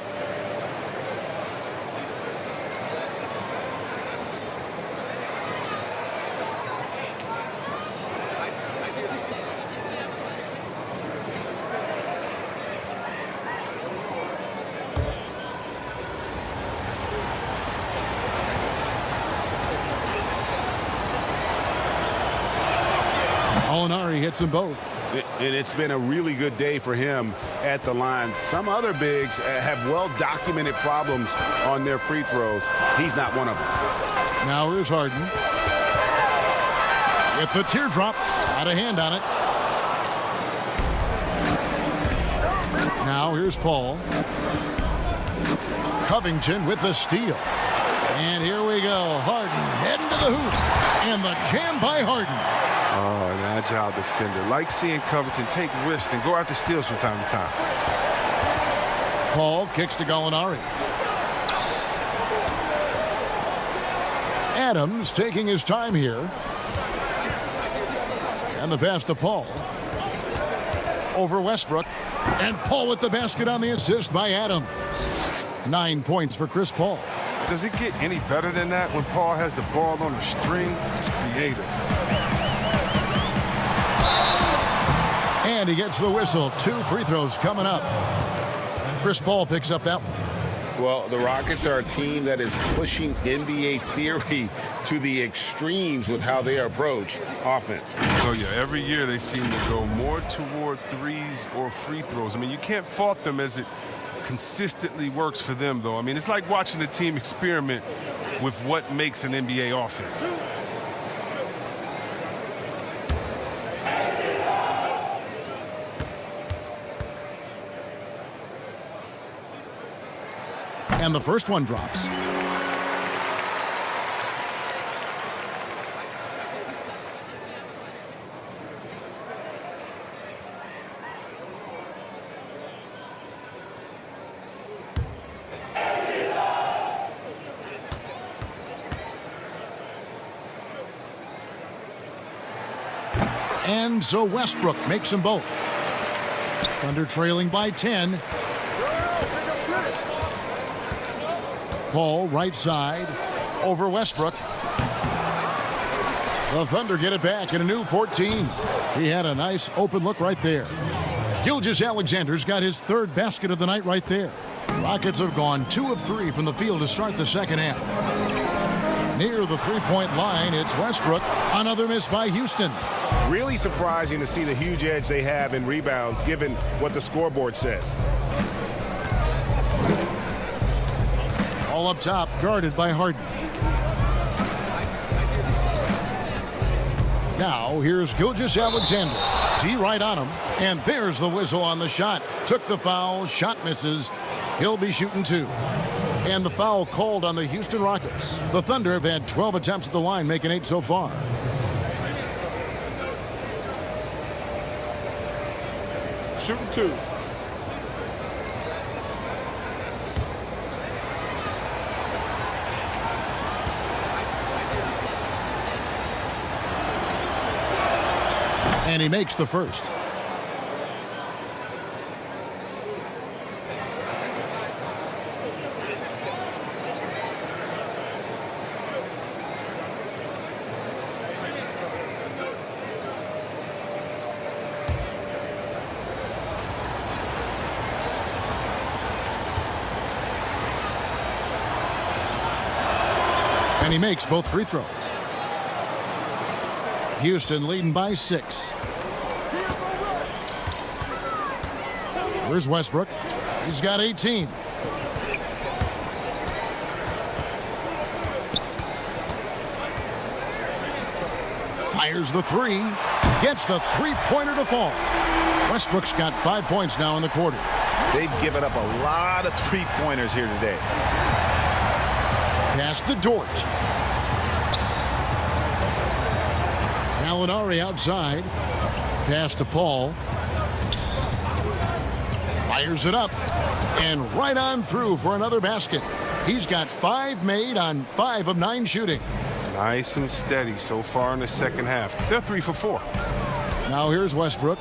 Gallinari hits them both. And it's been a really good day for him at the line. Some other bigs have well-documented problems on their free throws. He's not one of them. Now here's Harden. With the teardrop. Got a hand on it. Now here's Paul. Covington with the steal. And here we go. Harden heading to the hoop. And the jam by Harden. Oh, an agile defender. Like seeing Covington take risks and go after steals from time to time. Paul kicks to Gallinari. Adams taking his time here. And the pass to Paul. Over Westbrook. And Paul with the basket on the assist by Adams. 9 points for Chris Paul. Does it get any better than that when Paul has the ball on a string? It's creative. And he gets the whistle. 2 free throws coming up. Chris Paul picks up that one. Well, the Rockets are a team that is pushing NBA theory to the extremes with how they approach offense. So, yeah, every year they seem to go more toward threes or free throws. I mean, you can't fault them as it consistently works for them, though. I mean, it's like watching a team experiment with what makes an NBA offense. And the first one drops. And so Westbrook makes them both. Thunder trailing by 10. Paul right side over Westbrook. The Thunder get it back in a new 14. He had a nice open look right there. Gilgeous-Alexander's got his 3rd basket of the night right there. Rockets have gone 2 of 3 from the field to start the second half. Near the three-point line, it's Westbrook. Another miss by Houston. Really surprising to see the huge edge they have in rebounds given what the scoreboard says. All up top, guarded by Harden. Now, here's Gilgeous-Alexander. D right on him, and there's the whistle on the shot. Took the foul, shot misses. He'll be shooting 2. And the foul called on the Houston Rockets. The Thunder have had 12 attempts at the line, making 8 so far. Shooting 2. And he makes the first. And he makes both free throws. Houston leading by 6. Here's Westbrook. He's got 18. Fires the three. Gets the three-pointer to fall. Westbrook's got 5 points now in the quarter. They've given up a lot of three-pointers here today. Pass to Dort. Gallinari outside. Pass to Paul. Fires it up. And right on through for another basket. He's got 5 made on 5 of 9 shooting. Nice and steady so far in the second half. They're 3 for 4. Now here's Westbrook.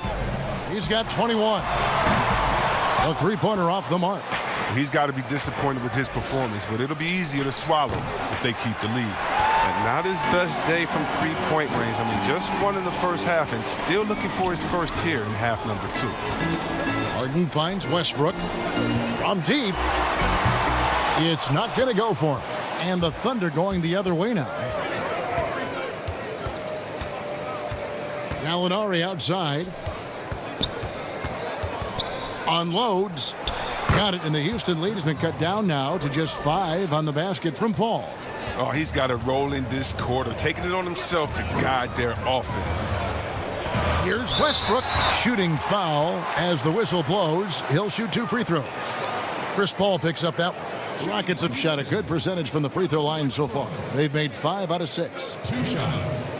He's got 21. A three-pointer off the mark. He's got to be disappointed with his performance, but it'll be easier to swallow if they keep the lead. And not his best day from three-point range. I mean, just one in the first half and still looking for his first here in half number 2. Harden finds Westbrook. From deep. It's not going to go for him. And the Thunder going the other way now. Gallinari outside. Unloads. Got it, and the Houston lead has been cut down now to just 5 on the basket from Paul. Oh, he's got to roll in this quarter, taking it on himself to guide their offense. Here's Westbrook shooting foul as the whistle blows. He'll shoot 2 free throws. Chris Paul picks up that one. The Rockets have shot a good percentage from the free throw line so far. They've made 5 out of 6. 2 shots.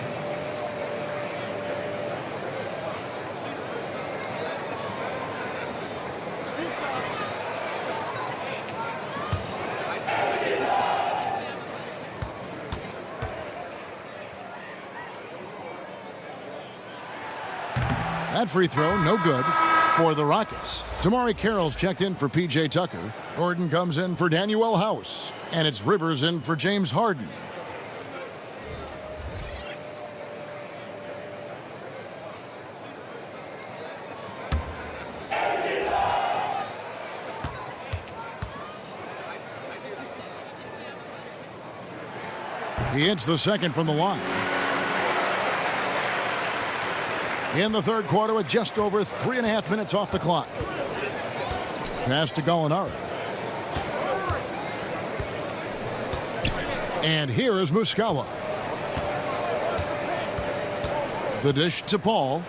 That free throw, no good for the Rockets. Tamari Carroll's checked in for P.J. Tucker. Gordon comes in for Danuel House. And it's Rivers in for James Harden. He hits the second from the line. In the third quarter with just over 3.5 minutes off the clock. Pass to Gallinari. And here is Muscala. The dish to Paul.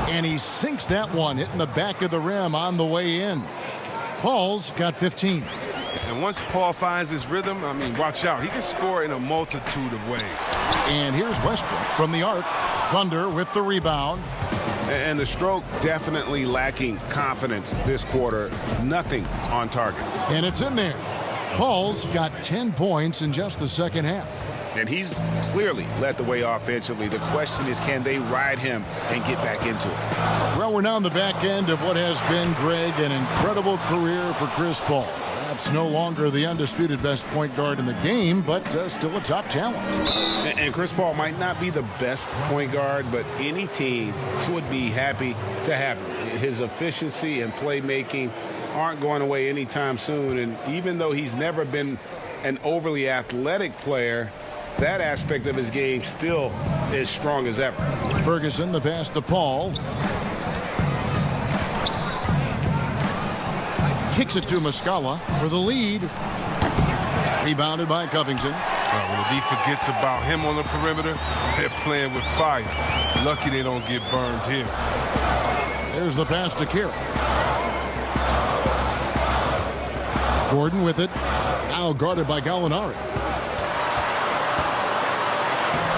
And he sinks that one, hitting the back of the rim on the way in. Paul's got 15. And once Paul finds his rhythm, I mean, watch out. He can score in a multitude of ways. And here's Westbrook from the arc. Thunder with the rebound. And the stroke definitely lacking confidence this quarter. Nothing on target. And it's in there. Paul's got 10 points in just the second half. And he's clearly led the way offensively. The question is, can they ride him and get back into it? Well, we're now on the back end of what has been, Greg, an incredible career for Chris Paul. Perhaps no longer the undisputed best point guard in the game, but still a top talent. And Chris Paul might not be the best point guard, but any team would be happy to have him. His efficiency and playmaking aren't going away anytime soon. And even though he's never been an overly athletic player, that aspect of his game still is strong as ever. Ferguson, the pass to Paul. Kicks it to Muscala for the lead. Rebounded by Covington. When the D forgets about him on the perimeter, they're playing with fire. Lucky they don't get burned here. There's the pass to Carroll. Gordon with it. Now guarded by Gallinari.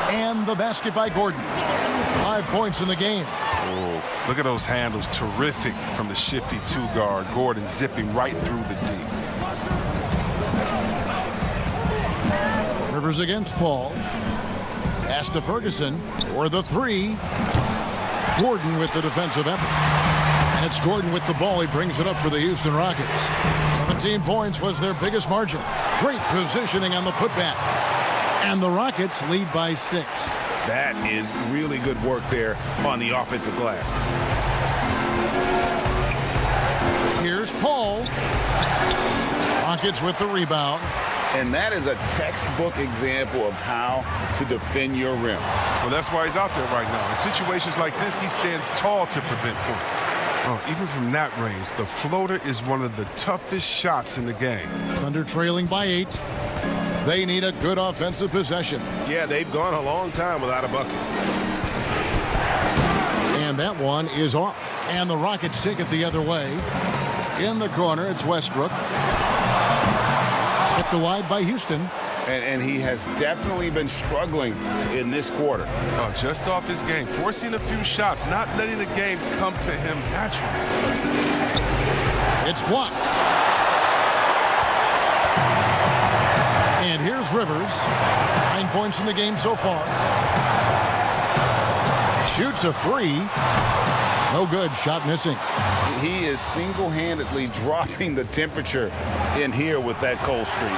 And the basket by Gordon. 5 points in the game. Oh, look at those handles. Terrific from the shifty 2-guard. Gordon zipping right through the D. Rivers against Paul. Pass to Ferguson for the 3. Gordon with the defensive effort. And it's Gordon with the ball. He brings it up for the Houston Rockets. 17 points was their biggest margin. Great positioning on the putback. And the Rockets lead by 6. That is really good work there on the offensive glass. Here's Paul. Rockets with the rebound. And that is a textbook example of how to defend your rim. Well, that's why he's out there right now. In situations like this, he stands tall to prevent points. Oh, even from that range, the floater is one of the toughest shots in the game. Thunder trailing by 8. They need a good offensive possession. Yeah, they've gone a long time without a bucket. And that one is off. And the Rockets take it the other way. In the corner, it's Westbrook. Kept alive by Houston. And he has definitely been struggling in this quarter. Just off his game, forcing a few shots, not letting the game come to him naturally. It's blocked. And here's Rivers. 9 points in the game so far. Shoots a 3. No good. Shot missing. He is single-handedly dropping the temperature in here with that cold streak.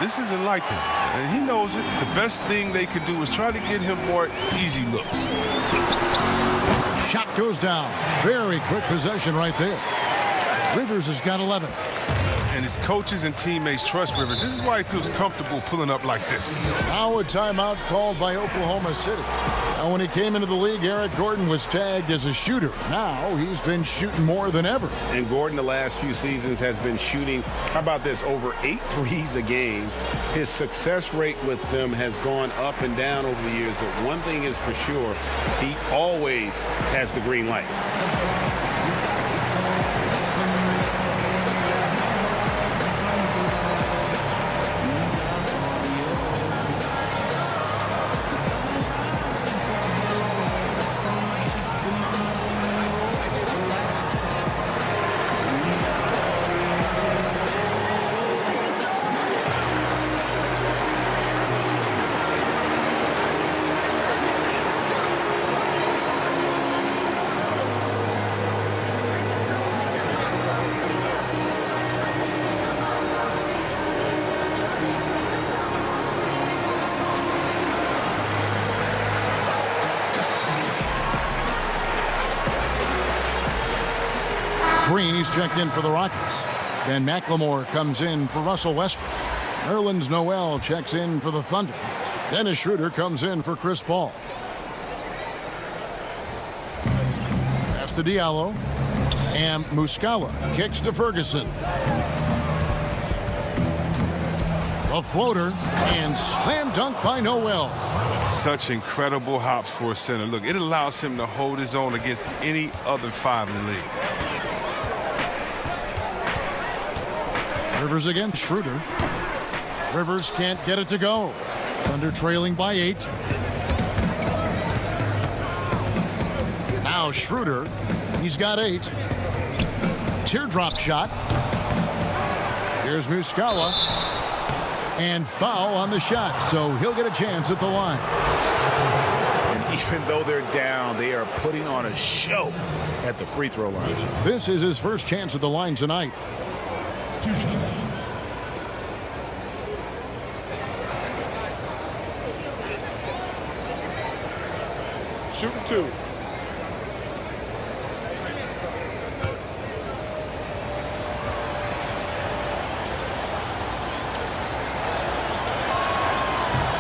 This isn't like him, and he knows it. The best thing they could do is try to get him more easy looks. Shot goes down. Very quick possession right there. Rivers has got 11. And his coaches and teammates trust Rivers. This is why he feels comfortable pulling up like this. Now a timeout called by Oklahoma City. Now when he came into the league, Eric Gordon was tagged as a shooter. Now he's been shooting more than ever. And Gordon the last few seasons has been shooting, how about this, over 8 threes a game. His success rate with them has gone up and down over the years, but one thing is for sure, he always has the green light. Green, he's checked in for the Rockets. Ben McLemore comes in for Russell Westbrook. Nerlens Noel checks in for the Thunder. Dennis Schroeder comes in for Chris Paul. Pass to Diallo. And Muscala kicks to Ferguson. A floater and slam dunk by Noel. Such incredible hops for a center. Look, it allows him to hold his own against any other 5 in the league. Rivers against Schroeder. Rivers can't get it to go. Thunder trailing by 8. Now Schroeder. He's got 8. Teardrop shot. Here's Muscala. And foul on the shot, so he'll get a chance at the line. And even though they're down, they are putting on a show at the free throw line. This is his first chance at the line tonight. Shooting 2.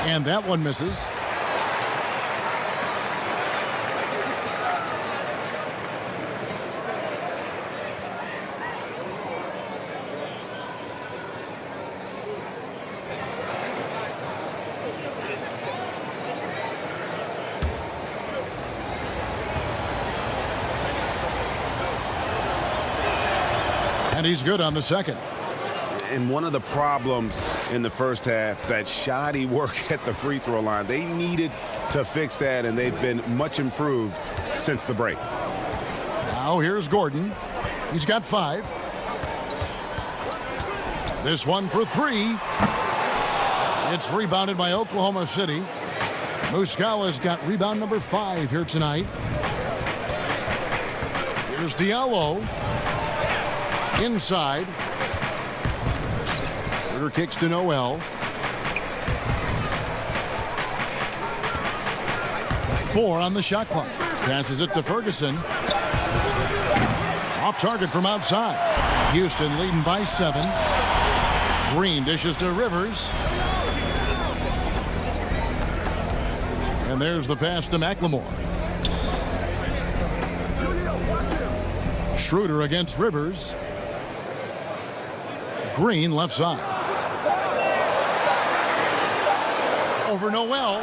And that one misses. And he's good on the second. And one of the problems in the first half, that shoddy work at the free throw line, they needed to fix that, and they've been much improved since the break. Now here's Gordon. He's got 5. This one for 3. It's rebounded by Oklahoma City. Muscala's got rebound number 5 here tonight. Here's Diallo. Inside. Schroeder kicks to Noel. 4 on the shot clock. Passes it to Ferguson. Off target from outside. Houston leading by 7. Green dishes to Rivers. And there's the pass to McLemore. Schroeder against Rivers. Green left side. Over Noel.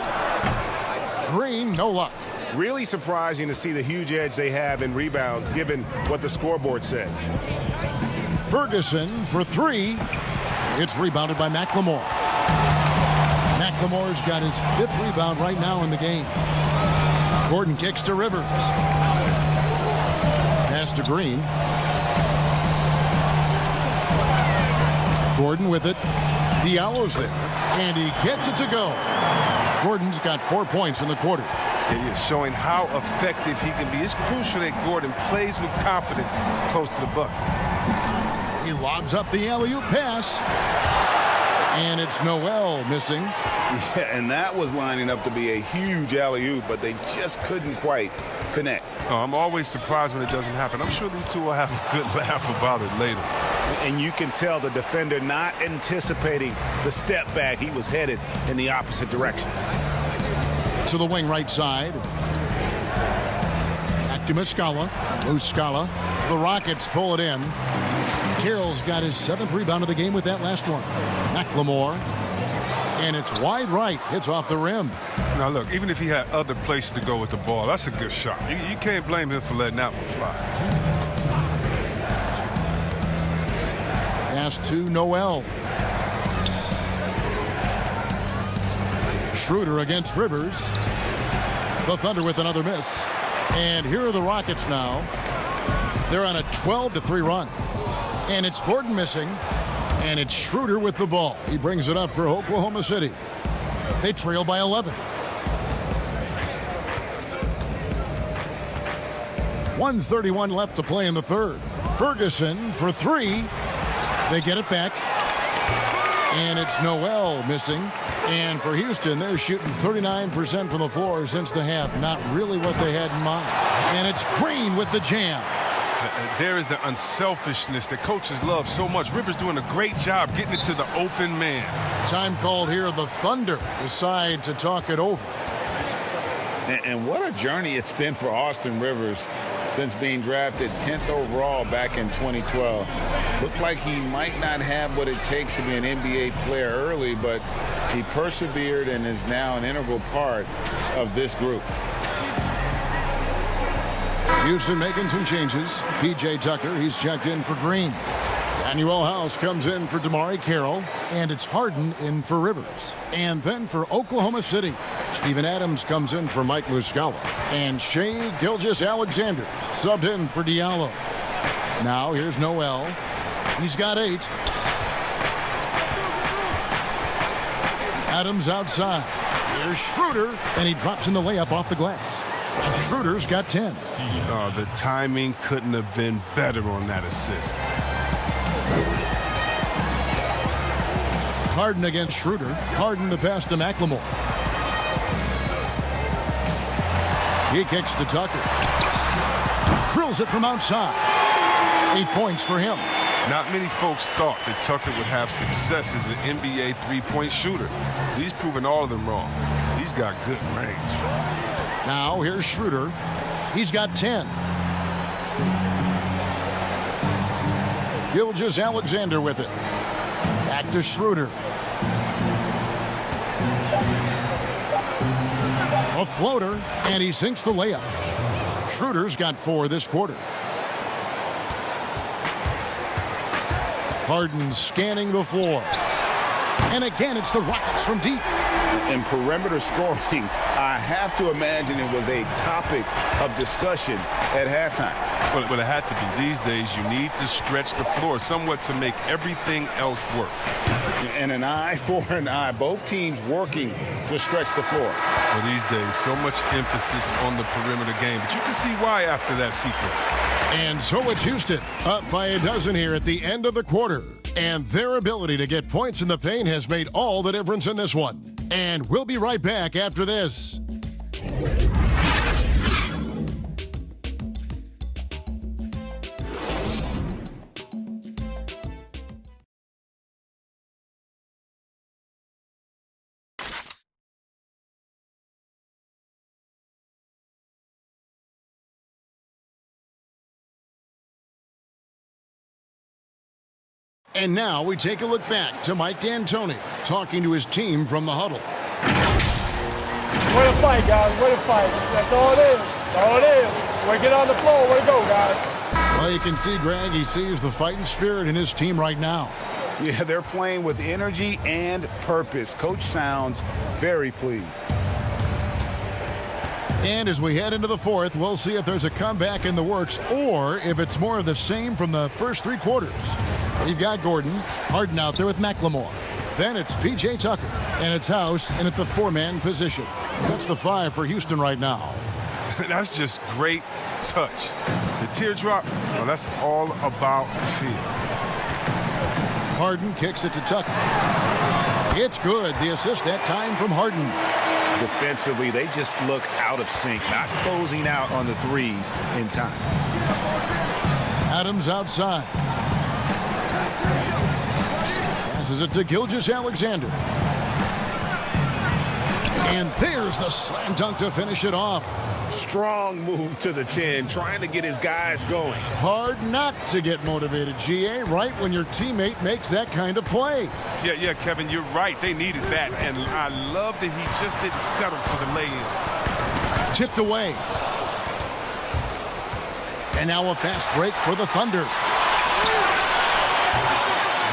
Green, no luck. Really surprising to see the huge edge they have in rebounds given what the scoreboard says. Ferguson for three. It's rebounded by McLemore. McLemore's got his 5th rebound right now in the game. Gordon kicks to Rivers. Pass to Green. Gordon with it. Diallo's there. And he gets it to go. Gordon's got 4 points in the quarter. Yeah, showing how effective he can be. It's crucial that Gordon plays with confidence close to the bucket. He lobs up the alley-oop pass. And it's Noel missing. Yeah, and that was lining up to be a huge alley-oop, but they just couldn't quite connect. Oh, I'm always surprised when it doesn't happen. I'm sure these two will have a good laugh about it later. And you can tell the defender not anticipating the step back. He was headed in the opposite direction. To the wing right side. Back to Muscala. Muscala. The Rockets pull it in. Carroll's got his 7th rebound of the game with that last one. McLemore. And it's wide right. It's off the rim. Now, look, even if he had other places to go with the ball, that's a good shot. You can't blame him for letting that one fly. Pass to Noel. Schroeder against Rivers. The Thunder with another miss. And here are the Rockets now. They're on a 12-3 run. And it's Gordon missing. And it's Schroeder with the ball. He brings it up for Oklahoma City. They trail by 11. 1:31 left to play in the third. Ferguson for three. They get it back. And it's Noel missing. And for Houston, they're shooting 39% from the floor since the half. Not really what they had in mind. And it's Green with the jam. There is the unselfishness that coaches love so much. Rivers doing a great job getting it to the open man. Time called here. The Thunder decide to talk it over. And what a journey it's been for Austin Rivers since being drafted 10th overall back in 2012. Looked like he might not have what it takes to be an NBA player early, but he persevered and is now an integral part of this group. Houston making some changes. P.J. Tucker, he's checked in for Green. Daniel House comes in for Damari Carroll. And it's Harden in for Rivers. And then for Oklahoma City, Steven Adams comes in for Mike Muscala. And Shai Gilgeous-Alexander subbed in for Diallo. Now here's Noel. He's got 8. Adams outside. Here's Schroeder. And he drops in the layup off the glass. Schroeder's got 10. Oh, the timing couldn't have been better on that assist. Harden against Schroeder. Harden the pass to McLemore. He kicks to Tucker. Drills it from outside. 8 points for him. Not many folks thought that Tucker would have success as an NBA three-point shooter. He's proven all of them wrong. He's got good range. Now here's Schroeder. He's got 10. Gilgeous-Alexander with it. Back to Schroeder. A floater, and he sinks the layup. Schroeder's got 4 this quarter. Harden scanning the floor. And again, it's the Rockets from deep. And perimeter scoring, I have to imagine it was a topic of discussion at halftime. But it had to be. These days, you need to stretch the floor somewhat to make everything else work. And an eye for an eye. Both teams working to stretch the floor. Well, these days, so much emphasis on the perimeter game. But you can see why after that sequence. And so it's Houston up by a dozen here at the end of the quarter. And their ability to get points in the paint has made all the difference in this one. And we'll be right back after this. And now we take a look back to Mike D'Antoni talking to his team from the huddle. Way to fight, guys. Way to fight. That's all it is. That's all it is. Way to get on the floor. Way to go, guys. Well, you can see, Greg, he sees the fighting spirit in his team right now. Yeah, they're playing with energy and purpose. Coach sounds very pleased. And as we head into the fourth, we'll see if there's a comeback in the works or if it's more of the same from the first three quarters. We've got Gordon, Harden out there with McLemore. Then it's P.J. Tucker, and it's House in at the four-man position. That's the 5 for Houston right now. That's just great touch. The teardrop, well, that's all about feel. Harden kicks it to Tucker. It's good. The assist that time from Harden. Defensively, they just look out of sync, not closing out on the threes in time. Adams outside. Passes it to Gilgeous-Alexander. And there's the slam dunk to finish it off. Strong move to the 10, trying to get his guys going. Hard not to get motivated, GA, right when your teammate makes that kind of play. Yeah, Kevin, you're right. They needed that, and I love that he just didn't settle for the lay-in. Tipped away. And now a fast break for the Thunder.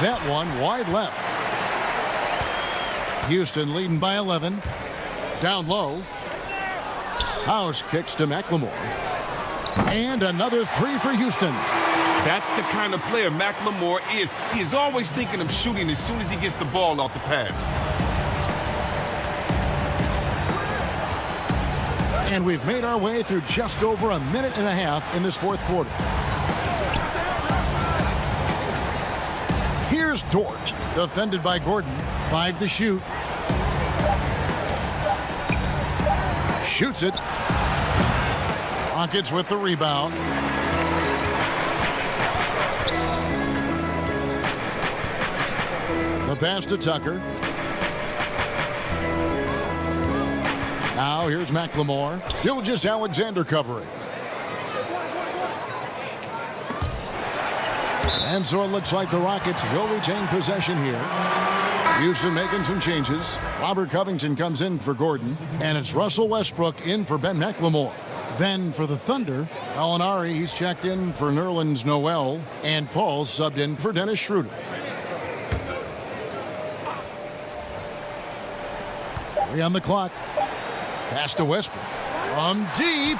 That one wide left. Houston leading by 11. Down low. House kicks to McLemore. And another 3 for Houston. That's the kind of player McLemore is. He is always thinking of shooting as soon as he gets the ball off the pass. And we've made our way through just over a minute and a half in this fourth quarter. Here's Dort, defended by Gordon. 5 to shoot. Shoots it. Rockets with the rebound. The pass to Tucker. Now here's McLemore. Gilgeous-Alexander covering. And so it looks like the Rockets will retain possession here. Houston making some changes. Robert Covington comes in for Gordon. And it's Russell Westbrook in for Ben McLemore. Then for the Thunder, Gallinari, he's checked in for Nerlens Noel. And Paul subbed in for Dennis Schroeder. 3 on the clock. Pass to Westbrook. From deep.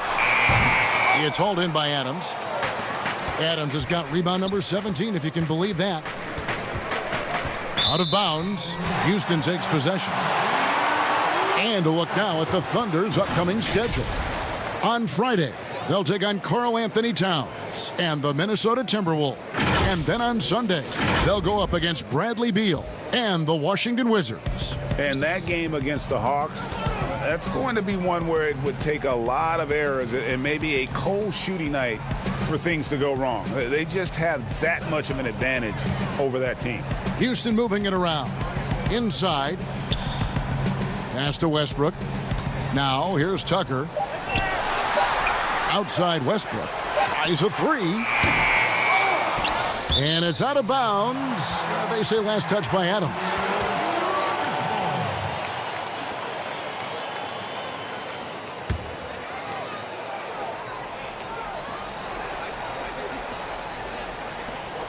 It's hauled in by Adams. Adams has got rebound number 17, if you can believe that. Out of bounds. Houston takes possession. And a look now at the Thunder's upcoming schedule. On Friday, they'll take on Karl Anthony Towns and the Minnesota Timberwolves. And then on Sunday, they'll go up against Bradley Beal and the Washington Wizards. And that game against the Hawks, that's going to be one where it would take a lot of errors and maybe a cold shooting night for things to go wrong. They just have that much of an advantage over that team. Houston moving it around. Inside. Pass to Westbrook. Now here's Tucker. Outside Westbrook. Tries a 3. And it's out of bounds. They say last touch by Adams.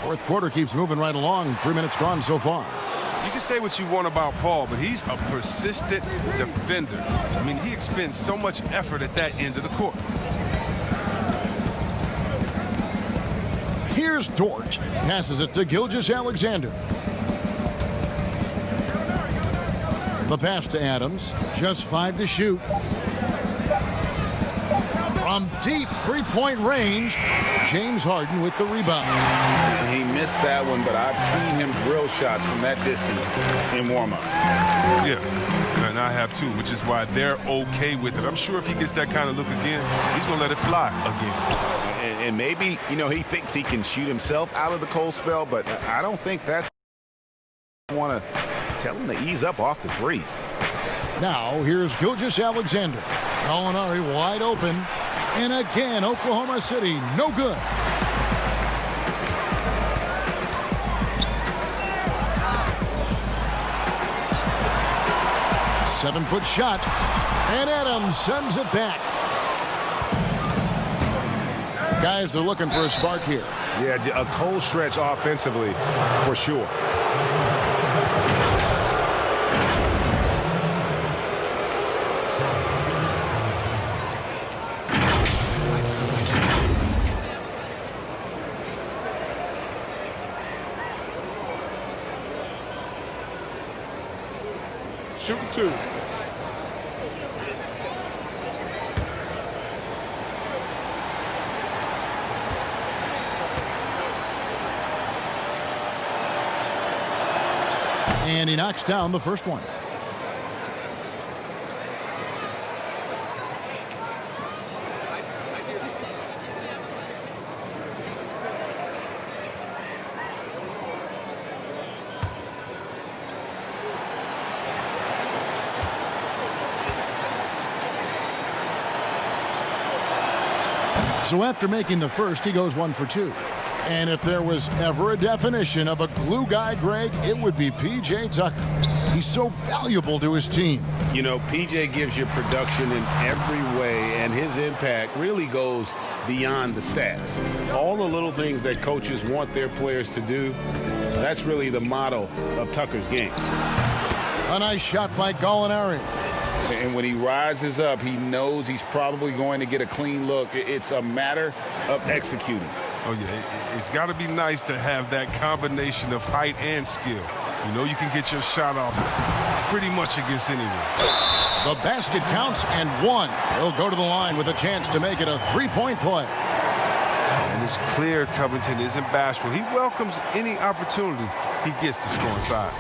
Fourth quarter keeps moving right along. 3 minutes gone so far. You can say what you want about Paul, but he's a persistent defender. I mean, he expends so much effort at that end of the court. Here's Dort. Passes it to Gilgeous-Alexander. The pass to Adams. Just 5 to shoot. From deep three-point range, James Harden with the rebound. He missed that one, but I've seen him drill shots from that distance in warm-up. Yeah, and I have too, which is why they're okay with it. I'm sure if he gets that kind of look again, he's going to let it fly again. And maybe, he thinks he can shoot himself out of the cold spell, but I don't think that's want to tell him to ease up off the threes. Now, here's Gilgeous-Alexander. Gallinari wide open. And again, Oklahoma City, no good. 7-foot shot. And Adams sends it back. Guys are looking for a spark here. Yeah, a cold stretch offensively for sure. Shooting 2. And he knocks down the first one. So after making the first, he goes 1 for 2. And if there was ever a definition of a glue guy, Greg, it would be P.J. Tucker. He's so valuable to his team. You know, P.J. gives you production in every way, and his impact really goes beyond the stats. All the little things that coaches want their players to do, that's really the motto of Tucker's game. A nice shot by Gallinari. And when he rises up, he knows he's probably going to get a clean look. It's a matter of executing. Oh, yeah, it's got to be nice to have that combination of height and skill. You know you can get your shot off pretty much against anyone. The basket counts and 1. He'll go to the line with a chance to make it a 3-point play. And it's clear Covington isn't bashful. He welcomes any opportunity he gets to score inside.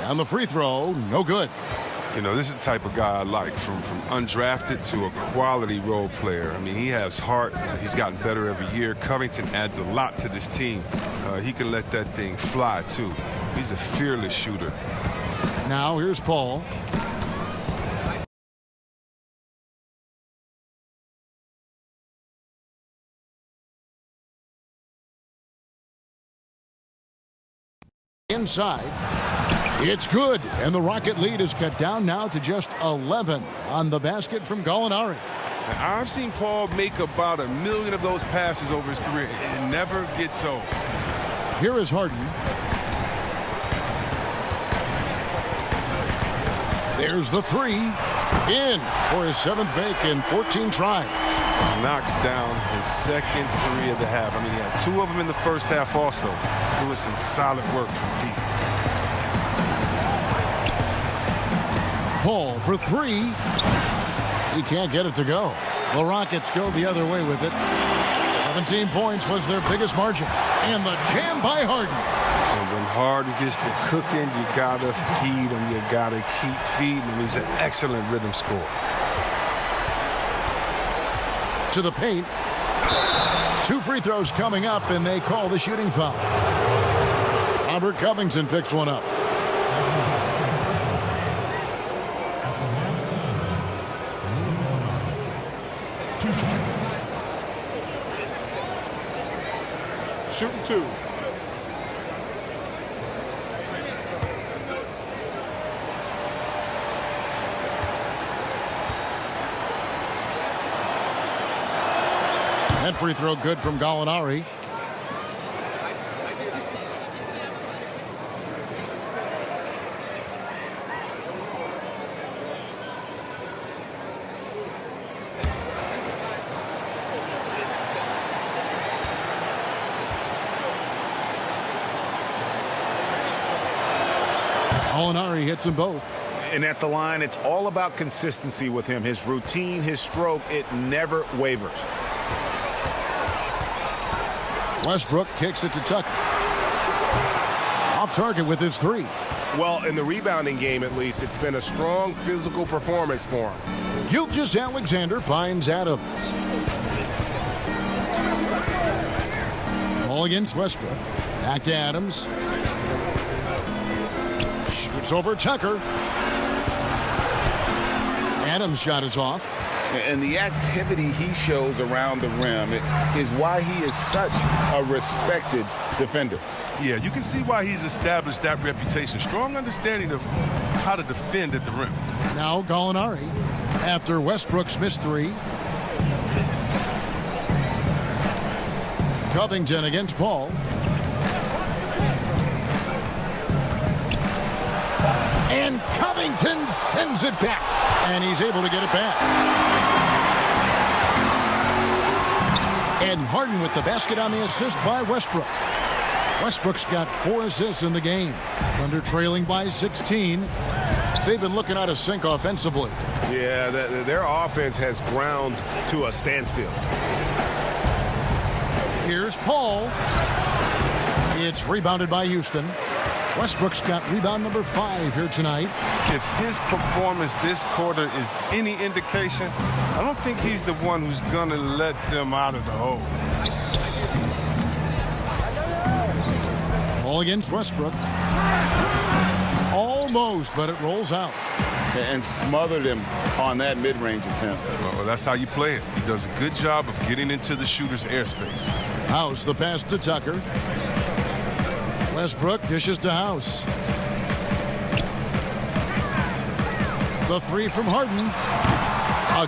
On the free throw, no good. You know, this is the type of guy I like, from undrafted to a quality role player. I mean, he has heart. He's gotten better every year. Covington adds a lot to this team. He can let that thing fly, too. He's a fearless shooter. Now here's Paul. Inside. It's good, and the Rocket lead is cut down now to just 11 on the basket from Gallinari. Now, I've seen Paul make about 1 million of those passes over his career. It never gets old. Here is Harden. There's the 3. In for his 7th make in 14 tries. Knocks down his second 3 of the half. I mean, he had 2 of them in the first half also. Doing some solid work from deep. Paul for 3. He can't get it to go. The Rockets go the other way with it. 17 points was their biggest margin. And the jam by Harden. And when Harden gets to cooking, you got to feed him. You got to keep feeding him. He's an excellent rhythm scorer. To the paint. 2 free throws coming up, and they call the shooting foul. Robert Covington picks one up. Shooting 2. That free throw good from Gallinari. Gallinari hits them both. And at the line, it's all about consistency with him. His routine, his stroke, it never wavers. Westbrook kicks it to Tucker. Off target with his 3. Well, in the rebounding game, at least, it's been a strong physical performance for him. Gilgeous-Alexander finds Adams. Ball against Westbrook. Back to Adams. Shoots over Tucker. Adams' shot is off. And the activity he shows around the rim is why he is such a respected defender. Yeah, you can see why he's established that reputation. Strong understanding of how to defend at the rim. Now Gallinari after Westbrook's missed three. Covington against Paul. And Covington sends it back. And he's able to get it back. And Harden with the basket on the assist by Westbrook. Westbrook's got 4 assists in the game. Thunder trailing by 16. They've been looking out of sync offensively. Yeah, their offense has ground to a standstill. Here's Paul. It's rebounded by Houston. Westbrook's got rebound number 5 here tonight. If his performance this quarter is any indication, I don't think he's the one who's going to let them out of the hole. Ball against Westbrook. Almost, but it rolls out. And smothered him on that mid-range attempt. Well, that's how you play it. He does a good job of getting into the shooter's airspace. House the pass to Tucker. Westbrook dishes to House. The three from Harden.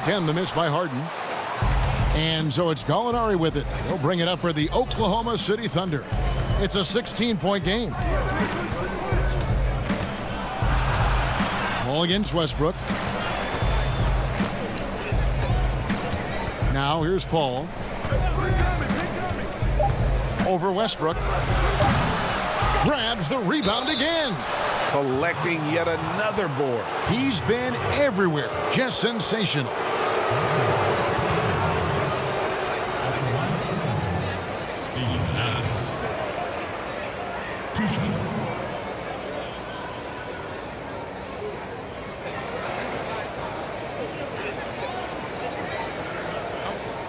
Again, the miss by Harden. And so it's Gallinari with it. He'll bring it up for the Oklahoma City Thunder. It's a 16-point game. Ball against Westbrook. Now here's Paul. Over Westbrook. Grabs the rebound again. Collecting yet another board. He's been everywhere. Just sensational.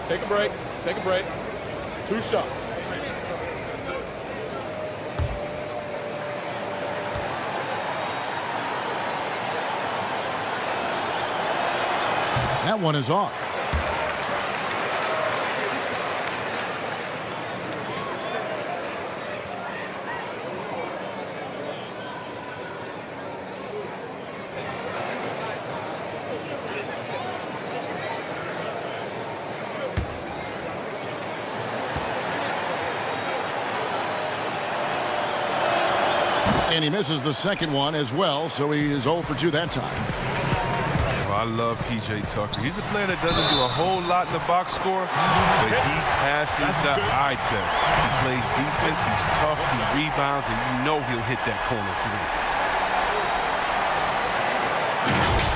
Take a break. Take a break. 2 shots. That one is off. And he misses the second one as well, so he is 0 for 2 that time. I love P.J. Tucker. He's a player that doesn't do a whole lot in the box score, but he passes the eye test. He plays defense, he's tough, he rebounds, and you know he'll hit that corner three.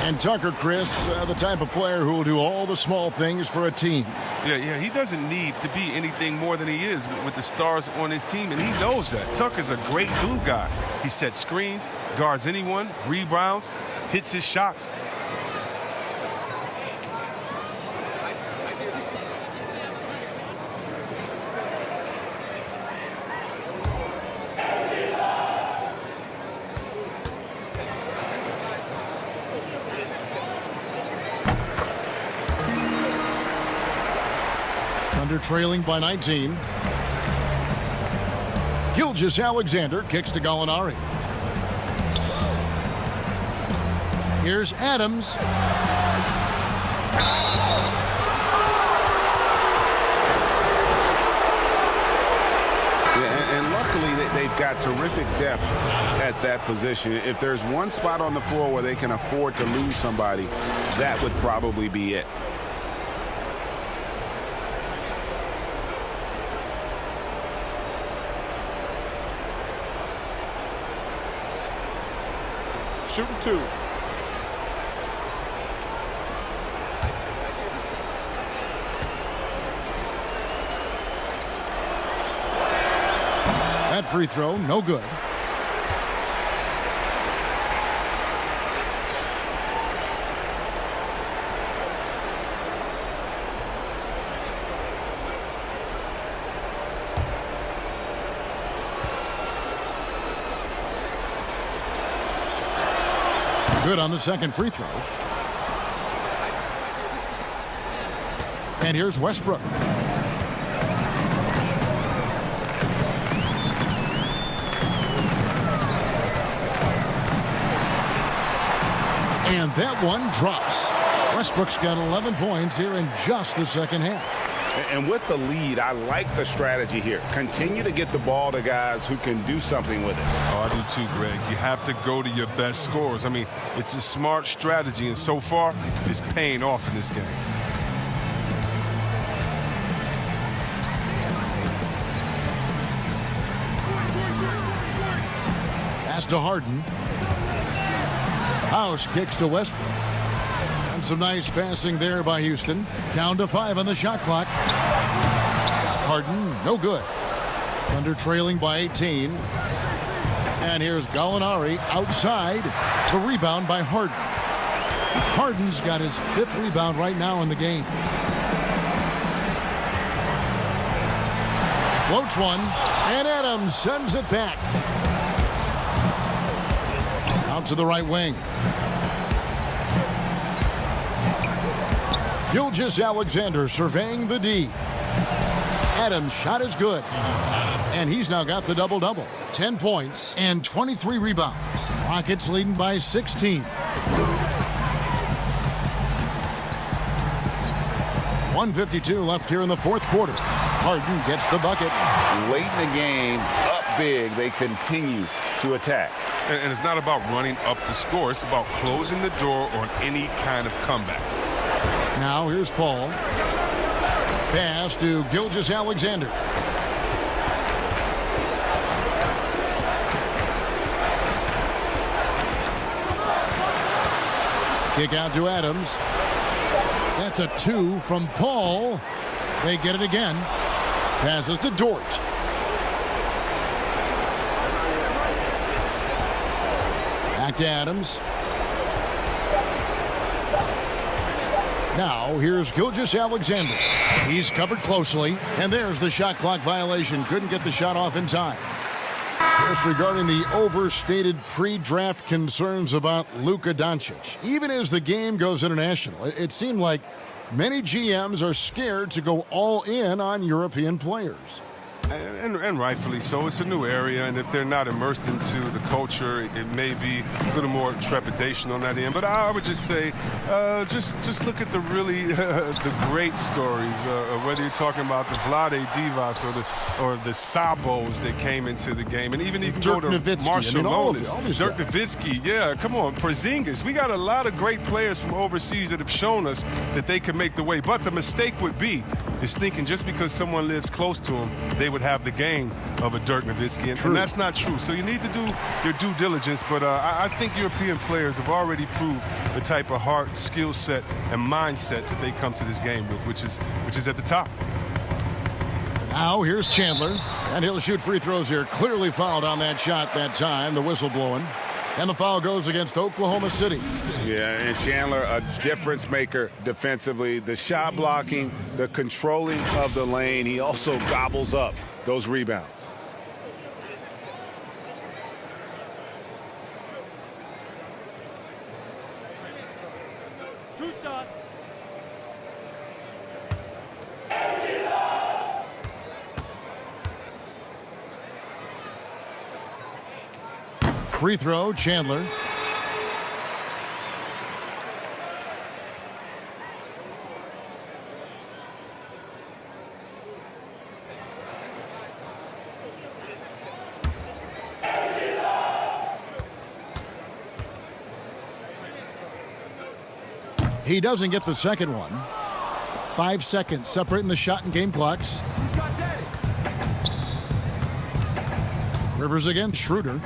And Tucker, Chris, the type of player who will do all the small things for a team. Yeah, he doesn't need to be anything more than he is with the stars on his team, and he knows that. Tucker's a great glue guy. He sets screens, guards anyone, rebounds, hits his shots. Thunder trailing by 19. Gilgeous-Alexander kicks to Gallinari. Here's Adams. And luckily, they've got terrific depth at that position. If there's one spot on the floor where they can afford to lose somebody, that would probably be it. Shooting 2. That free throw, no good. Good on the second free throw. And here's Westbrook. And that one drops. Westbrook's got 11 points here in just the second half. And with the lead, I like the strategy here. Continue to get the ball to guys who can do something with it. Oh, I do too, Greg. You have to go to your best scorers. I mean, it's a smart strategy, and so far, it's paying off in this game. Pass to Harden. House kicks to Westbrook. And some nice passing there by Houston. Down to 5 on the shot clock. Harden, no good. Thunder trailing by 18. And here's Gallinari outside. The rebound by Harden. Harden's got his 5th rebound right now in the game. Floats one. And Adams sends it back. Out to the right wing. Gilgeous-Alexander surveying the D. Adams' shot is good. And he's now got the double-double. 10 points and 23 rebounds. Rockets leading by 16. 1:52 left here in the fourth quarter. Harden gets the bucket. Late in the game, up big, they continue to attack. And it's not about running up the score. It's about closing the door on any kind of comeback. Now here's Paul. Pass to Gilgeous-Alexander. Kick out to Adams. That's a 2 from Paul. They get it again. Passes to Dort. Back to Adams. Now, here's Gilgeous-Alexander. He's covered closely, and there's the shot clock violation. Couldn't get the shot off in time. Just regarding the overstated pre-draft concerns about Luka Doncic. Even as the game goes international, it seemed like many GMs are scared to go all in on European players. And rightfully so. It's a new area, and if they're not immersed into the culture, it may be a little more trepidation on that end. But I would just say, just look at the really the great stories. Whether you're talking about the Vlade Divas or the Sabos that came into the game, and even you can Dirk go to Nowitzki. Marshall Nonis, Dirk Nowitzki. Yeah, come on, Porzingis. We got a lot of great players from overseas that have shown us that they can make the way. But the mistake would be is thinking just because someone lives close to them, they would have the game of a Dirk Nowitzki, and that's not true. So you need to do your due diligence, but I think European players have already proved the type of heart, skill set, and mindset that they come to this game with, which is at the top. Now here's Chandler, and he'll shoot free throws here. Clearly fouled on that shot that time, the whistle blowing. And the foul goes against Oklahoma City. Yeah, and Chandler, a difference maker defensively. The shot blocking, the controlling of the lane. He also gobbles up those rebounds. Two shots. Free throw, Chandler. He doesn't get the second one. 5 seconds separating the shot and game clocks. Rivers again, Schroeder.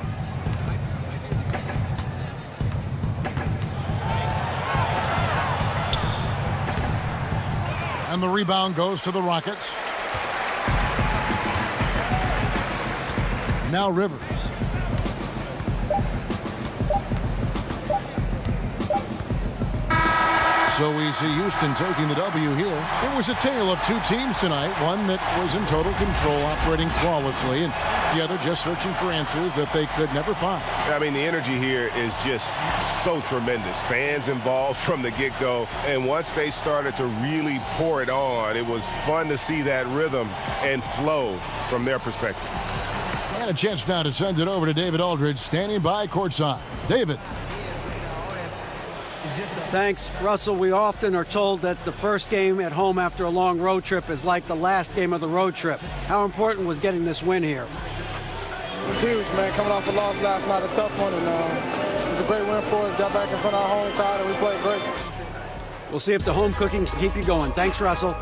And the rebound goes to the Rockets. Now Rivers. So we see Houston taking the W here. It was a tale of two teams tonight, one that was in total control, operating flawlessly, and the other just searching for answers that they could never find. I mean, the energy here is just so tremendous. Fans involved from the get-go, and once they started to really pour it on, it was fun to see that rhythm and flow from their perspective. And a chance now to send it over to David Aldridge, standing by courtside. David. Thanks, Russell. We often are told that the first game at home after a long road trip is like the last game of the road trip. How important was getting this win here? It was huge, man. Coming off a loss last night, a tough one, and it was a great win for us. Got back in front of our home crowd, and we played great. We'll see if the home cooking can keep you going. Thanks, Russell.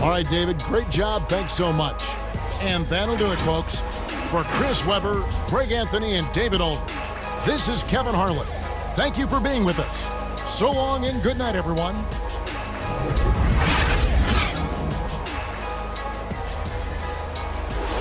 All right, David, great job. Thanks so much. And that'll do it, folks. For Chris Webber, Greg Anthony, and David Aldridge, this is Kevin Harlan. Thank you for being with us. So long and good night, everyone.